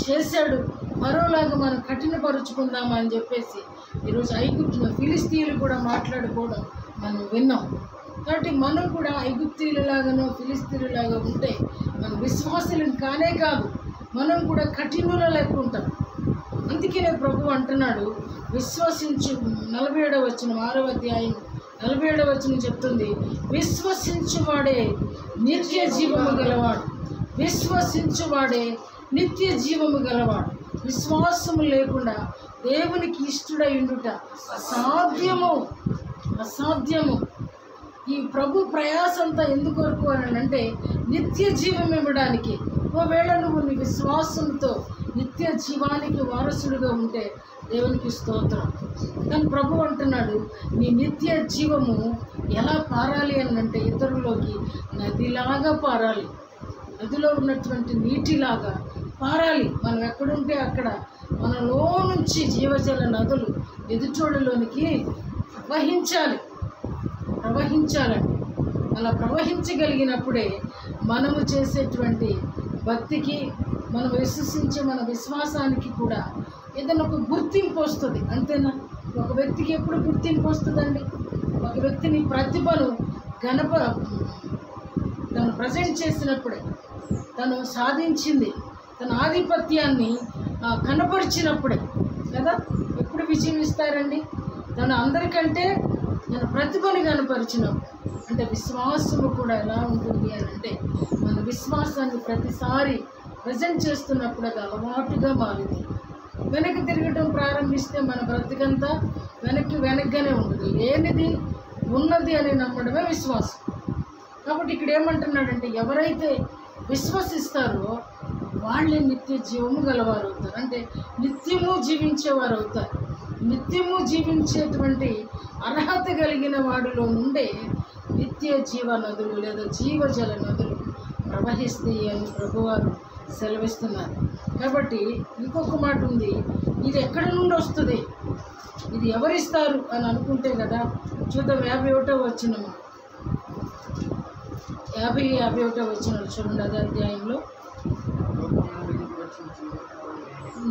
చేశాడు, మరోలాగా మనం కఠినపరుచుకుందామా అని చెప్పేసి ఈరోజు ఫిలిష్తీయులు కూడా మాట్లాడుకోవడం మనం విన్నాం. కాబట్టి మనం కూడా ఐగుప్తీయులలాగానో ఫిలిష్తీయులలాగా ఉంటే మన విశ్వాసులను కానే కాదు, మనం కూడా కఠినుల లెక్క ఉంటాం. అందుకే ప్రభు అంటున్నాడు, విశ్వసించు 47వ వచనం 6వ అధ్యాయం 47వ వచనం చెప్తుంది, విశ్వసించువాడే నిత్య జీవము గలవాడు. విశ్వాసము లేకుండా దేవునికి ఇష్టడై ఉండుట అసాధ్యము. ఈ ప్రభు ప్రయాసంతా ఎందుకొరకు అని అంటే నిత్య జీవం ఇవ్వడానికి. ఒకవేళ నువ్వు నీ విశ్వాసంతో నిత్య జీవానికి వారసుడుగా ఉంటే దేవునికి స్తోత్రం. కానీ ప్రభు అంటున్నాడు, నీ నిత్య జీవము ఎలా పారాలి అని అంటే ఇతరుల్లోకి నదిలాగా పారాలి, నదిలో ఉన్నటువంటి నీటిలాగా పారాలి. మనం ఎక్కడుంటే అక్కడ మనలో నుంచి జీవజల నదులు ఎదుటోళ్ళలోనికి ప్రవహించాలండి. అలా ప్రవహించగలిగినప్పుడే మనము చేసేటువంటి భక్తికి, మనం విశ్వసించే మన విశ్వాసానికి కూడా ఏదైనా ఒక గుర్తింపు వస్తుంది. అంతేనా? ఒక వ్యక్తికి ఎప్పుడు గుర్తింపు వస్తుందండి? ఒక వ్యక్తిని ప్రతిభను తను ప్రజెంట్ చేసినప్పుడే, తను సాధించింది, తన ఆధిపత్యాన్ని కనపరిచినప్పుడే కదా ఎప్పుడు విజయం ఇస్తారండి? తను అందరికంటే తన ప్రతిభని కనపరిచినప్పుడు. అంటే విశ్వాసము కూడా ఎలా ఉంటుంది అని అంటే మన విశ్వాసాన్ని ప్రతిసారి ప్రజెంట్ చేస్తున్నప్పుడు అది అలవాటుగా మారింది. వెనక్కి తిరగటం ప్రారంభిస్తే మన బ్రతికంతా వెనక్గానే ఉంటుంది. లేనిది ఉన్నది అని నమ్మడమే విశ్వాసం. కాబట్టి ఇక్కడ ఏమంటున్నాడంటే ఎవరైతే విశ్వసిస్తారో వాళ్ళే నిత్య జీవము గలవారు అవుతారు. అంటే నిత్యము జీవించేవారు అవుతారు. నిత్యము జీవించేటువంటి అర్హత కలిగిన వాడిలో నుండే నిత్య జీవ నదులు లేదా జీవజల నదులు ప్రవహిస్తాయి అని ప్రభువారు సెలవిస్తున్నారు. కాబట్టి ఇంకొక మాట ఉంది, ఇది ఎక్కడి నుండి వస్తుంది, ఇది ఎవరిస్తారు అని అనుకుంటే కదా. చూద్దాం 51వ వచనము, 51వ వచనం చూడండి. అదే అధ్యాయంలో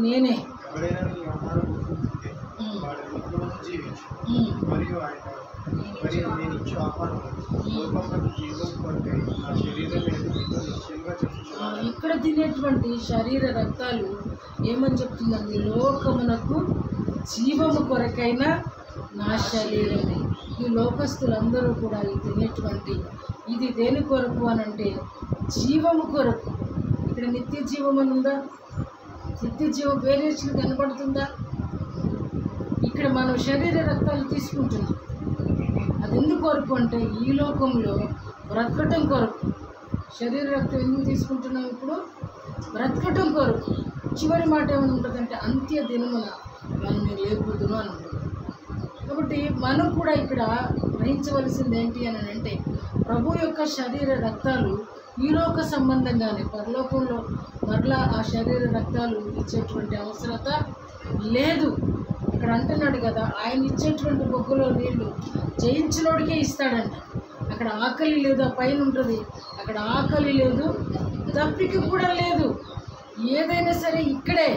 నేనే ఇక్కడ తినేటువంటి శరీర రక్తాలు ఏమని చెప్తుందండి, లోకమునకు జీవము కొరకైన నా శరీరమే. ఈ లోకస్తులందరూ కూడా ఇది తినేటువంటి ఇది దేని కొరకు అని అంటే జీవము కొరకు. ఇక్కడ నిత్య జీవం అని ఉందా? నిత్య జీవం వేరియేషన్ కనబడుతుందా? ఇక్కడ మనం శరీర రక్తాలు తీసుకుంటున్నాం. అది ఎందుకు కొరకు అంటే ఈ లోకంలో బ్రతకటం కొరకు. శరీర రక్తం ఎందుకు తీసుకుంటున్నాం? ఇప్పుడు బ్రతకటం కొరకు. చివరి మాట ఏమైనా ఉంటుందంటే అంత్య దినమున వాళ్ళని లేపుదును అని ఉంటుంది. కాబట్టి మనం కూడా ఇక్కడ గ్రహించవలసింది ఏంటి అని అంటే ప్రభు యొక్క శరీర రక్తాలు ఈ లోక సంబంధంగానే, పరలోకంలో మరలా ఆ శరీర రక్తాలు ఇచ్చేటువంటి అవసరత లేదు. ఇక్కడ అంటున్నాడు కదా, ఆయన ఇచ్చేటువంటి బొగ్గులో నీళ్లు జయించినోడికే ఇస్తాడంట. అక్కడ ఆకలి లేదు, ఆ పైన ఉంటుంది. అక్కడ ఆకలి లేదు, దప్పిక కూడా లేదు. ఏదైనా సరే ఇక్కడే,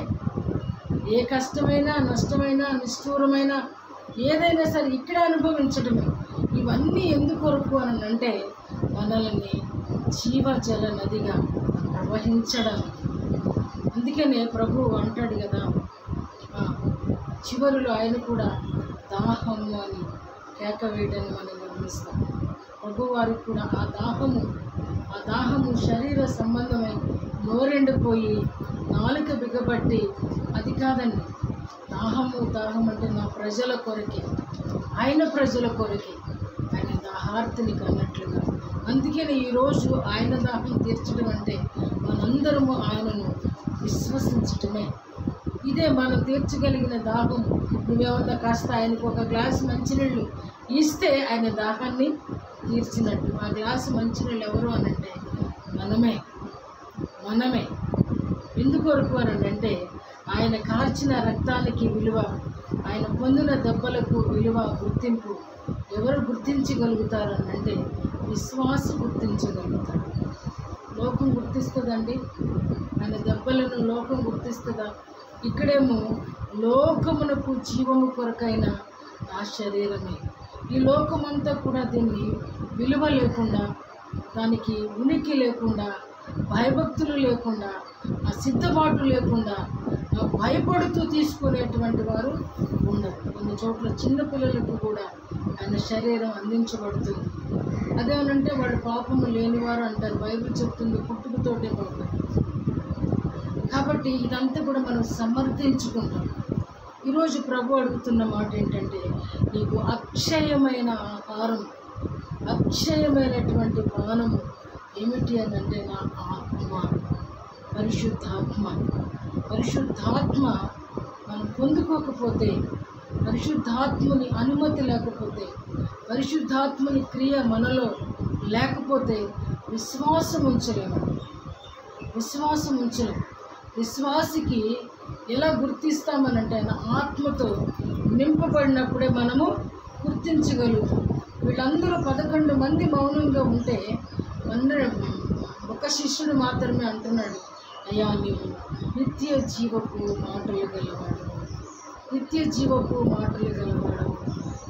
ఏ కష్టమైనా నష్టమైనా నిష్ఠూరమైనా ఏదైనా సరే ఇక్కడ అనుభవించడమే. ఇవన్నీ ఎందుకు కొరకు అని అంటే మనల్ని జీవజల నదిగా ప్రవహించడానికి. అందుకనే ప్రభు అంటాడు కదా, చివరిలో ఆయన కూడా దాహము అని కేక వేయడాన్ని మనం గమనిస్తాం. ప్రభు వారికి కూడా ఆ దాహము శరీర సంబంధమై నోరెండిపోయి నాలుక బిగబట్టి అది కాదండి. దాహం అంటే నా ప్రజల కొరకే, ఆయన ప్రజల కొరకే ఆయన దాహార్తిని కన్నట్లుగా. అందుకని ఈరోజు ఆయన దాహం తీర్చడం అంటే మనందరము ఆయనను విశ్వసించటమే. ఇదే మనం తీర్చగలిగిన దాహం. నువ్వేమన్నా కాస్త ఆయనకు ఒక గ్లాసు మంచినీళ్ళు ఇస్తే ఆయన దాహాన్ని తీర్చినట్టు. ఆ గ్లాసు మంచినీళ్ళు ఎవరు అనంటే మనమే. ఎందుకొరకు అనంటే ఆయన కార్చిన రక్తానికి విలువ, ఆయన పొందిన దెబ్బలకు విలువ, గుర్తింపు ఎవరు గుర్తించగలుగుతారు అంటే విశ్వాసం గుర్తించగలుగుతారు. లోకం గుర్తిస్తుందండి ఆయన దెబ్బలను, లోకం గుర్తిస్తుందా? ఇక్కడేమో లోకమునకు జీవము కొరకైన నా శరీరమే. ఈ లోకమంతా కూడా దీన్ని విలువ లేకుండా, దానికి ఉనికి లేకుండా, భయభక్తులు లేకుండా, ఆ సిద్ధపాటు లేకుండా భయపడుతూ తీసుకునేటువంటి వారు ఉండరు. కొన్ని చోట్ల చిన్నపిల్లలకు కూడా ఆయన శరీరం అందించబడుతుంది. అదేమనంటే వాళ్ళు పాపము లేనివారు అంటారు. బైబిల్ చెప్తుంది పుట్టుకతోటే పాపం. కాబట్టి ఇదంతా కూడా మనం సమర్థించుకుంటాం. ఈరోజు ప్రభు అడుగుతున్న మాట ఏంటంటే నీకు అక్షయమైన ఆహారం, అక్షయమైనటువంటి పానము ఏమిటి అని అంటే నా ఆత్మ, పరిశుద్ధాత్మ మనం పొందుకోకపోతే, పరిశుద్ధాత్మని అనుమతి లేకపోతే, పరిశుద్ధాత్మని క్రియ మనలో లేకపోతే విశ్వాసం ఉంచలేము. విశ్వాసికి ఎలా గుర్తిస్తామనంటే ఆయన ఆత్మతో నింపబడినప్పుడే మనము గుర్తించగలుగుతాం. వీళ్ళందరూ 11 మంది మౌనంగా ఉంటే ఒక శిష్యుడు మాత్రమే అంటున్నాడు, అయ్యా నీవు నిత్య జీవపు మాటలు గలవాడు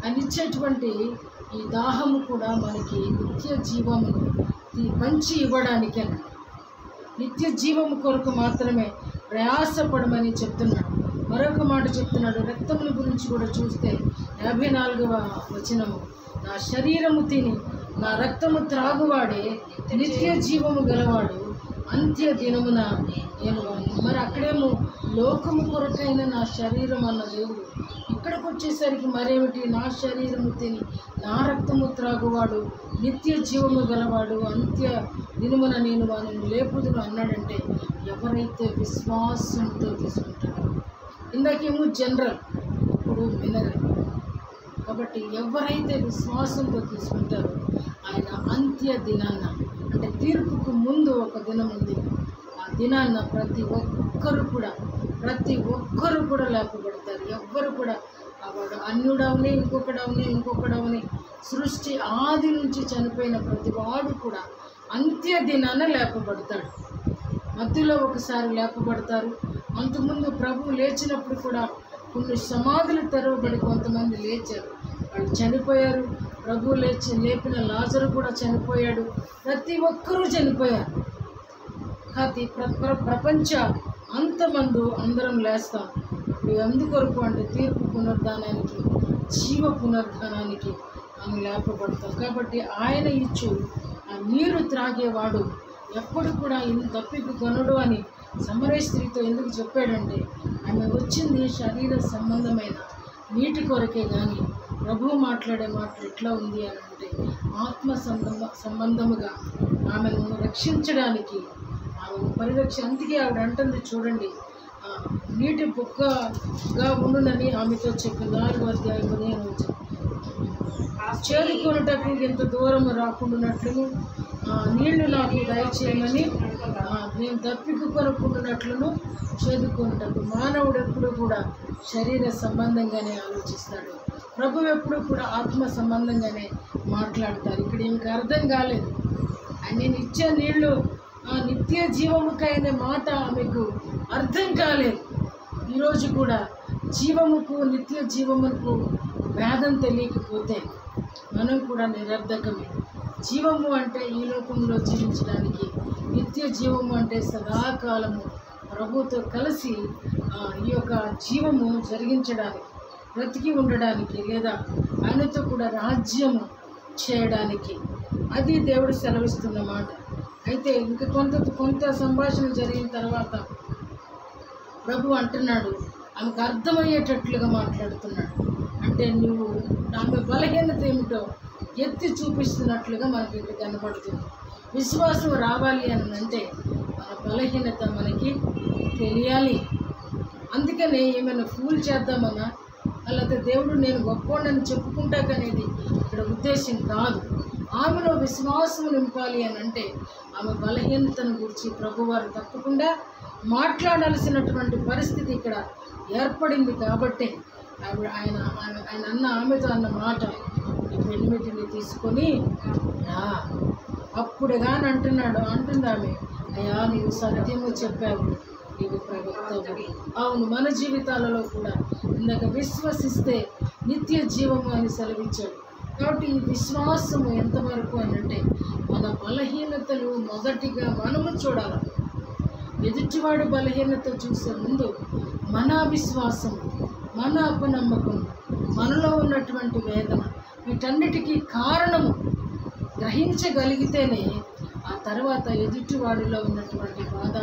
అని ఇచ్చేటువంటి ఈ దాహము కూడా మనకి నిత్య జీవమును పంచి ఇవ్వడానికి అన్నమాట. నిత్య జీవము కొరకు మాత్రమే ప్రయాసపడమని చెప్తున్నాడు. మరొక మాట చెప్తున్నాడు, రక్తముల గురించి కూడా చూస్తే 54వ వచనము, నా శరీరము తిని నా రక్తము త్రాగువాడే నిత్య జీవము గలవాడు, అంత్య దినమున నేను వాడిని. మరి అక్కడేమో లోకము కొరకైన నా శరీరం అన్న దేవుడు, ఇక్కడికి వచ్చేసరికి మరేమిటి, నా శరీరము తిని నా రక్తము త్రాగువాడు నిత్య జీవము గలవాడు, అంత్య దినమున నేను వాడిని లేపుదును అన్నాడంటే ఎవరైతే విశ్వాసంతో తీసుకుంటారో. ఇందాకేమో జనరల్, ఇప్పుడు మినరల్. కాబట్టి ఎవరైతే విశ్వాసంతో తీసుకుంటారో ఆయన అంత్య దినాన్న, అంటే తీర్పుకు ముందు ఒక దినం ఉంది, ఆ దినాన్న ప్రతి ఒక్కరు కూడా లేపబడతారు. ఎవ్వరు కూడా వాడు అన్యుడవని ఇంకొకడవని సృష్టి ఆది నుంచి చనిపోయిన ప్రతి వాడు కూడా అంత్య దినాన లేపబడతాడు. మధ్యలో ఒకసారి లేపబడతారు. అంతకుముందు ప్రభు లేచినప్పుడు కూడా కొన్ని సమాధులు తెరవబడి కొంతమంది లేచారు, వాళ్ళు చనిపోయారు. ప్రభు లేపిన లాజరు కూడా చనిపోయాడు. ప్రతి ఒక్కరూ చనిపోయారు. కాబట్టి ప్రపంచ అంతమందు అందరం లేస్తాం. ఇప్పుడు ఎందుకొరకు అంటే తీర్పు పునరుద్ధానానికి, జీవ పునరుద్ధానానికి ఆమె లేపబడతాం. కాబట్టి ఆయన ఇచ్చు ఆ నీరు త్రాగేవాడు ఎప్పుడు కూడా దప్పికి కొనడు అని సమరయ స్త్రీతో ఎందుకు చెప్పాడంటే, ఆమె వచ్చింది శరీర సంబంధమైన నీటి కొరకే కానీ ప్రభువు మాట్లాడే మాటలు ఎట్లా ఉంది అని అంటే ఆత్మ సంబంధముగా ఆమెను రక్షించడానికి, ఆమెను అందుకే ఆవిడ అంటుంది చూడండి, నీటి బుక్కగా ఉండునని ఆమెతో చెప్పింది. 4వ అధ్యాయం 15వ వచనం. చేరుకొనుటకు ఎంత దూరం రాకుండానట్లును నీళ్లు నాకు దయచేయమని నేను దప్పిక కొనుక్కుంటున్నట్లును చేదుకుంటాడు. మానవుడు ఎప్పుడు కూడా శరీర సంబంధంగానే ఆలోచిస్తాడు. ప్రభు ఎప్పుడు కూడా ఆత్మ సంబంధంగానే మాట్లాడతారు. ఇక్కడ ఇంకా అర్థం కాలేదు. నేను ఇచ్చే నీళ్లు నిత్య జీవముకైన మాట ఆమెకు అర్థం కాలేదు. ఈరోజు కూడా జీవముకు నిత్య జీవముకు భేదం తెలియకపోతే మనం కూడా నిరర్ధకమే. జీవము అంటే ఈ లోకంలో జీవించడానికి, నిత్య జీవము అంటే సదాకాలము ప్రభుతో కలిసి ఈ యొక్క జీవము జరిగించడానికి, బ్రతికి ఉండడానికి, లేదా ఆయనతో కూడా రాజ్యము చేయడానికి, అది దేవుడు సెలవిస్తున్న మాట. అయితే ఇంకా కొంత సంభాషణ జరిగిన తర్వాత ప్రభు అంటున్నాడు, ఆమెకు అర్థమయ్యేటట్లుగా మాట్లాడుతున్నాడు. అంటే నువ్వు ఆమె బలహీనత ఏమిటో ఎత్తి చూపిస్తున్నట్లుగా మనకి ఇక్కడ కనపడుతుంది. విశ్వాసం రావాలి అని అంటే మన బలహీనత మనకి తెలియాలి. అందుకనే ఏమైనా ఫూల్ చేద్దామన్నా, అలాగే దేవుడు నేను గొప్పవాడిని చెప్పుకుంటాకనేది ఇక్కడ ఉద్దేశం కాదు. ఆమెలో విశ్వాసం నింపాలి అని అంటే ఆమె బలహీనతను గురించి ప్రభువారు తప్పకుండా మాట్లాడాల్సినటువంటి పరిస్థితి ఇక్కడ ఏర్పడింది. కాబట్టి ఆయన అన్న ఆమెతో అన్న మాట, ఈ పెనిమిటిని తీసుకొని రా. అప్పుడు కానీ అంటుంది ఆమె, అయ్యా నీవు సత్యము చెప్పావు, నీవు ప్రవక్తవు. అవును, మన జీవితాలలో కూడా ఇందాక విశ్వసిస్తే నిత్య జీవము అని సెలవిచ్చాడు. కాబట్టి ఈ విశ్వాసము ఎంతవరకు అని అంటే మన బలహీనతలు మొదటిగా మనము చూడాలి. ఎదుటివాడి బలహీనత చూసే ముందు మన విశ్వాసం, మన అపనమ్మకం, మనలో ఉన్నటువంటి వేదన, వీటన్నిటికీ కారణము గ్రహించగలిగితేనే ఆ తర్వాత ఎదుటివాడిలో ఉన్నటువంటి బాధ,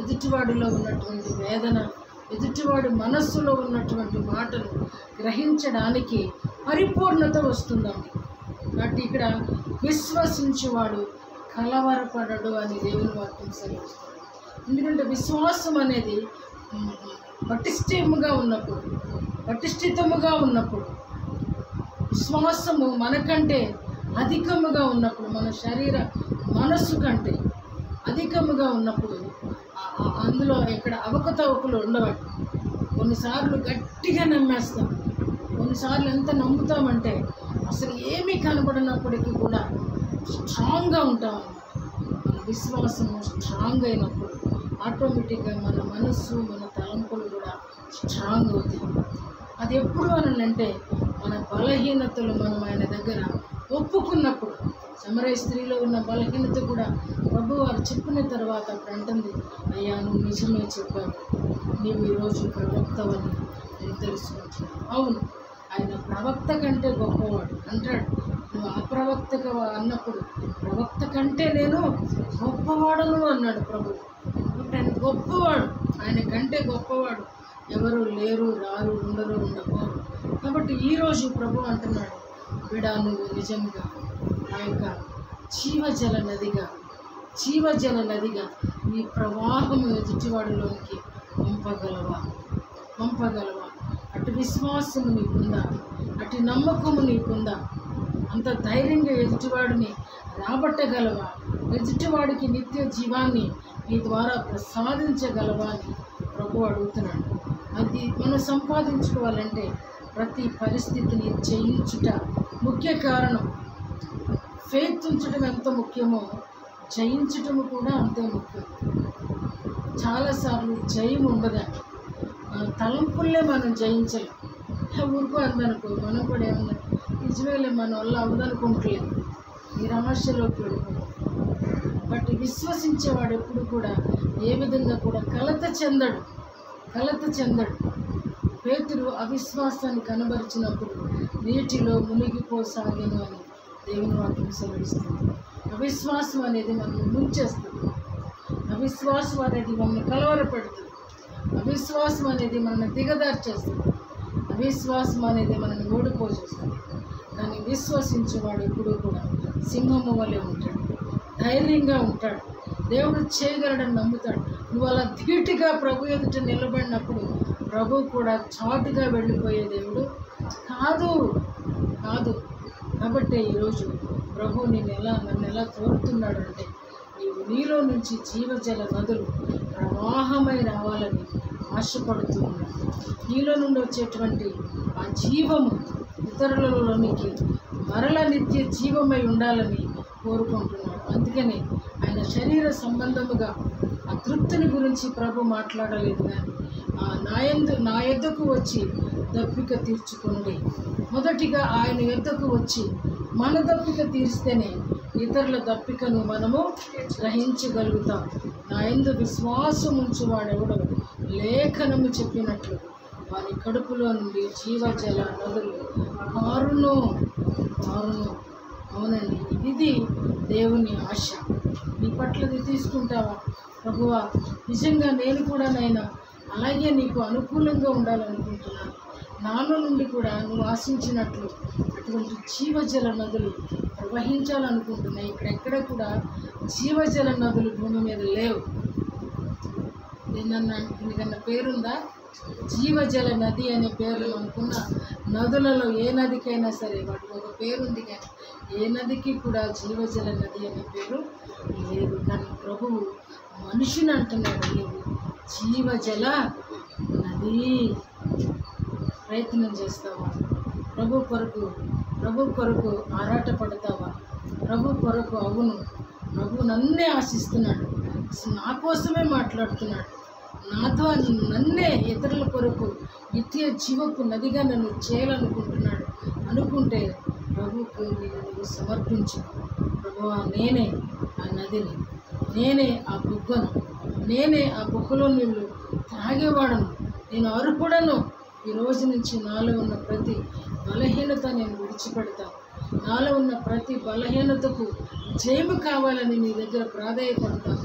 ఎదుటివాడిలో ఉన్నటువంటి వేదన, ఎదుటివాడి మనస్సులో ఉన్నటువంటి మాటలు గ్రహించడానికి పరిపూర్ణత వస్తుందండి. కాబట్టి ఇక్కడ విశ్వసించువాడు కలవరపడడు అని దేవుని వాక్యం సెలవిస్తుంది. ఎందుకంటే విశ్వాసం అనేది పటిష్టముగా ఉన్నప్పుడు విశ్వాసము మనకంటే అధికముగా ఉన్నప్పుడు, మన శరీర మనస్సు కంటే అధికముగా ఉన్నప్పుడు అందులో ఇక్కడ అవకతవకలు ఉండవండి. కొన్నిసార్లు గట్టిగా నమ్మేస్తాం, కొన్నిసార్లు ఎంత నమ్ముతామంటే అసలు ఏమీ కనబడినప్పటికీ కూడా స్ట్రాంగ్గా ఉంటాం. మన విశ్వాసము స్ట్రాంగ్ అయినప్పుడు ఆటోమేటిక్గా మన మనస్సు, మన తలంపులు కూడా స్ట్రాంగ్ అవుతాయి. అది ఎప్పుడు అనంటే మన బలహీనతలు మనం ఆయన దగ్గర ఒప్పుకున్నప్పుడు. సమరయ స్త్రీలో ఉన్న బలహీనత కూడా ప్రభు వారు చెప్పిన తర్వాత అప్పుడు అంటుంది, అయ్యా నువ్వు నిజమే చెప్పావు, నీవు ఈరోజు ప్రవక్తవని నేను తెలుసుకుంటున్నాను. అవును, ఆయన ప్రవక్త కంటే గొప్పవాడు అంటాడు. నువ్వు అప్రవక్తగా అన్నప్పుడు ప్రవక్త కంటే నేను గొప్పవాడను అన్నాడు ప్రభు. ఆయన గొప్పవాడు, ఆయన కంటే గొప్పవాడు ఎవరు లేరు, రారు, ఉండరు, ఉండకూడదు. కాబట్టి ఈరోజు ప్రభు అంటున్నాడు, బిడా నువ్వు నిజంగా ఆ యొక్క జీవజల నదిగా నీ ప్రవాహము ఎదుటివాడిలోనికి పంపగలవా? అటు విశ్వాసము నీకుందా? అటు నమ్మకము నీకుందా? అంత ధైర్యంగా ఎదుటివాడిని రాబట్టగలవా? ఎదుటివాడికి నిత్య జీవాన్ని నీ ద్వారా ప్రసాదించగలవా అని ప్రభు అడుగుతున్నాడు. అది మనం సంపాదించుకోవాలంటే ప్రతి పరిస్థితిని జయించుట ముఖ్య కారణం. ఫెయిత్ ఉంచడం ఎంత ముఖ్యమో జయించటము కూడా అంతే ముఖ్యం. చాలాసార్లు జయం ఉండదండి. మన తలంపుల్లే మనం జయించలేం. ఊరుకో అందనుకో మనం కూడా ఏమన్నా నిజమేలే మన వల్ల అవదనుకుంటలేదు, నిరాశలోకి వెళ్ళిపోతాం. బట్ విశ్వసించేవాడు ఎప్పుడు కూడా ఏ విధంగా కూడా కలత చెందడు. పేతురు అవిశ్వాసాన్ని కనబరిచినప్పుడు నీటిలో మునిగిపోసాగెను అని దేవుని వాక్యం సెలవిస్తుంది. అవిశ్వాసం అనేది మనల్ని ముంచేస్తుంది. అవిశ్వాసం అనేది మనల్ని కలవరపెడుతుంది. అవిశ్వాసం అనేది మనల్ని దిగదార్చేస్తుంది. అవిశ్వాసం అనేది మనల్ని ఓడిపోచేస్తుంది. కానీ విశ్వసించేవాడు ఎప్పుడూ కూడా సింహము వలె ఉంటాడు, ధైర్యంగా ఉంటాడు, దేవుడు చేయగలడని నమ్ముతాడు. నువ్వు అలా ధీటుగా ప్రభు ఎదుట నిలబడినప్పుడు ప్రభు కూడా చాటుగా వెళ్ళిపోయే దేవుడు కాదు. కాబట్టి ఈరోజు ప్రభు నన్ను ఎలా కోరుతున్నాడు అంటే, నీలో నుంచి జీవజల నదులు ప్రవాహమై రావాలని ఆశపడుతూ ఉన్నాడు. నీలో నుండి వచ్చేటువంటి ఆ జీవము ఇతరులలోనికి మరల నిత్య జీవమై ఉండాలని కోరుకుంటున్నాడు. అందుకని ఆయన శరీర సంబంధముగా ఆ తృప్తిని గురించి ప్రభు మాట్లాడలేదు. కానీ నా యొద్దకు వచ్చి దప్పిక తీర్చుకోండి. మొదటిగా ఆయన యొద్దకు వచ్చి మన దప్పిక తీర్స్తేనే ఇతరుల దప్పికను మనము గ్రహించగలుగుతాం. నా యందు విశ్వాసం ఉంచువాడెవడో లేఖనము చెప్పినట్లు వారి కడుపులో నుండి జీవజల నదులు కారును. అవునండి, ఇది దేవుని ఆశ. నీ పట్లది తీసుకుంటావా? ప్రభువా, నిజంగా నేను కూడా నైనా అలాగే నీకు అనుకూలంగా ఉండాలనుకుంటున్నాను. నాలో నుండి కూడా నువ్వు ఆశించినట్లు అటువంటి జీవజల నదులు ప్రవహించాలనుకుంటున్నాయి. ఇక్కడెక్కడ కూడా జీవజల నదులు భూమి మీద లేవు. దీనికన్నా పేరుందా? జీవజల నది అనే పేరు అనుకున్న నదులలో ఏ నదికైనా సరే వాటికి ఒక పేరుంది, కానీ ఏ నదికి కూడా జీవజల నది అనే పేరు లేదు. కానీ ప్రభువు మనిషిని అంటున్నాడు, నీవు జీవజల నది. ప్రయత్నం చేస్తావా? ప్రభు కొరకు ఆరాటపడతావా? ప్రభు కొరకు అవును, ప్రభు నన్నే ఆశిస్తున్నాడు, నా కోసమే మాట్లాడుతున్నాడు, నాతో నన్నే ఇతరుల కొరకు నిత్య జీవపు నదిగా నన్ను చేయాలనుకుంటున్నాడు అనుకుంటే ప్రభువుకు నువ్వు సమర్పించు. ప్రభువా, నేనే ఆ నదిని, నేనే ఆ బుగ్గను, నేనే ఆ బుగ్గలో నీళ్ళు త్రాగేవాడను, నేను అర్హుడను. ఈ రోజు నుంచి నాలో ఉన్న ప్రతి బలహీనత నేను విడిచిపెడతాను. నాలో ఉన్న ప్రతి బలహీనతకు జయము కావాలని నీ దగ్గర ప్రాధేయపడతాను.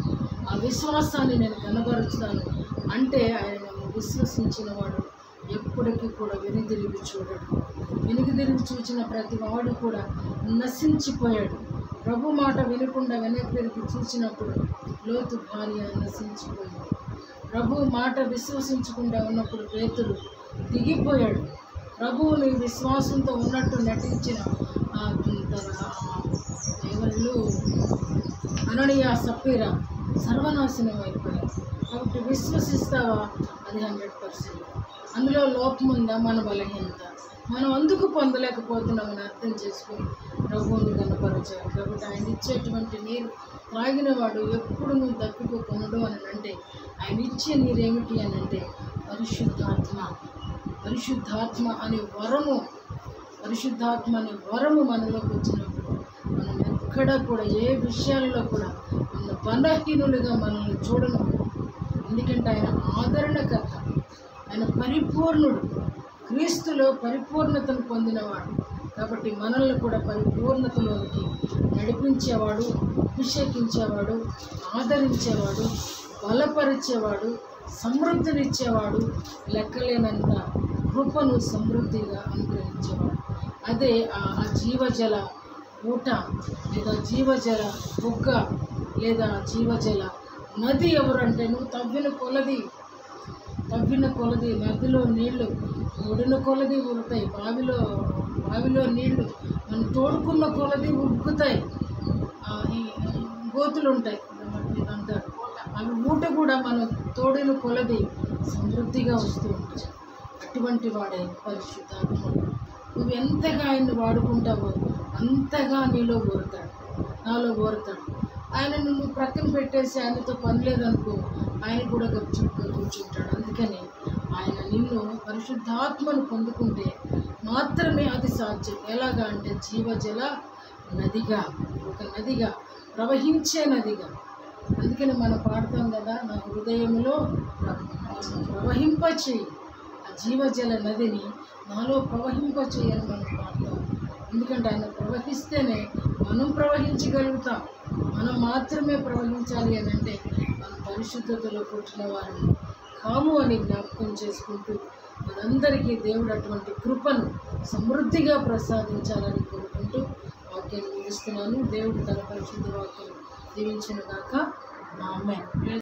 ఆ విశ్వాసాన్ని నేను కనబరుస్తాను అంటే ఆయన విశ్వసించిన వాడు ఎప్పటికీ కూడా వెనుదిరిగి చూడడు. వెనుదిరిగి చూసిన ప్రతి వాడు కూడా నశించిపోయాడు. ప్రభు మాట వినకుండా వెనక్కి తిరిగి చూసినప్పుడు లోతు భార్య నశించిపోయింది. ప్రభు మాట విశ్వసించకుండా ఉన్నప్పుడు పేతురు దిగిపోయాడు. ప్రభువుని విశ్వాసంతో ఉన్నట్టు నటించిన ఎవరు అననీయ సప్పీరా సర్వనాశనం అయిపోయారు. కాబట్టి విశ్వసిస్తావా? అది 100%. అందులో లోపం ఉందా? మన బలహీనత. మనం అందుకు పొందలేకపోతున్నామని అర్థం చేసుకుని ప్రభువుని కనపరచాలి. కాబట్టి ఆయన ఇచ్చేటువంటి నీరు త్రాగిన వాడు ఎప్పుడు నువ్వు దప్పిపోకొనడు అని అంటే, ఆయన ఇచ్చే నీరేమిటి అని అంటే పరిశుద్ధాత్మ అనే వరము. పరిశుద్ధాత్మ అనే వరము మనలోకి వచ్చినప్పుడు మనం ఎక్కడ కూడా ఏ విషయాల్లో కూడా మన బలహీనులుగా మనల్ని చూడను. ఎందుకంటే ఆయన ఆదరణకర్త, ఆయన పరిపూర్ణుడు, క్రీస్తులో పరిపూర్ణతను పొందినవాడు. కాబట్టి మనల్ని కూడా పరిపూర్ణతలోనికి నడిపించేవాడు, అభిషేకించేవాడు, ఆదరించేవాడు, బలపరిచేవాడు, సమృద్ధినిచ్చేవాడు, లెక్కలేనంత కృపను సమృద్ధిగా అనుగ్రహించేవాడు. అదే ఆ జీవజల ఊట లేదా జీవజల బుగ్గ లేదా జీవజల నది ఎవరంటే, నువ్వు తవ్విన కొలది నదిలో నీళ్లు ఒడిన కొలది ఉరుతాయి. బావిలో నీళ్లు మనం తోడుకున్న కొలది ఉబ్బుతాయి. ఈ గోతులు ఉంటాయి అంటారు, అవి ఊట కూడా మనం తోడిన కొలది సమృద్ధిగా వస్తూ ఉంటుంది. అటువంటి వాడే పరిశుద్ధాత్ముడు. నువ్వు ఎంతగా ఆయన్ని వాడుకుంటావో అంతగా నీలో కోరుతాడు, నాలో కోరుతాడు. ఆయనను నువ్వు ప్రక్కన పెట్టేసి ఆయనతో పని లేదనుకో, ఆయన కూడా గప్చుప్గా కూర్చుంటాడు. అందుకని ఆయన నిన్ను పరిశుద్ధాత్మను పొందుకుంటే మాత్రమే అది సాధ్యం. ఎలాగా అంటే జీవజల నదిగా, ఒక నదిగా, ప్రవహించే నదిగా. అందుకని మనం పాడతాం కదా, నా హృదయంలో ప్రవహింపచేయి, ఆ జీవజల నదిని నాలో ప్రవహింపచేయని మనం పాడతాం. ఎందుకంటే ఆయన ప్రవహిస్తేనే మనం ప్రవహించగలుగుతాం. మనం మాత్రమే ప్రవహించాలి అని అంటే మనం పరిశుద్ధతలో పుట్టిన వారిని కాము అని జ్ఞాపకం చేసుకుంటూ మనందరికీ దేవుడు అటువంటి కృపను సమృద్ధిగా ప్రసాదించాలని కోరుకుంటూ వాక్యాన్ని ముగిస్తున్నాను. దేవుడు తన పరిశుద్ధ వాక్యం దీవించిన గాక. ఆమేన్.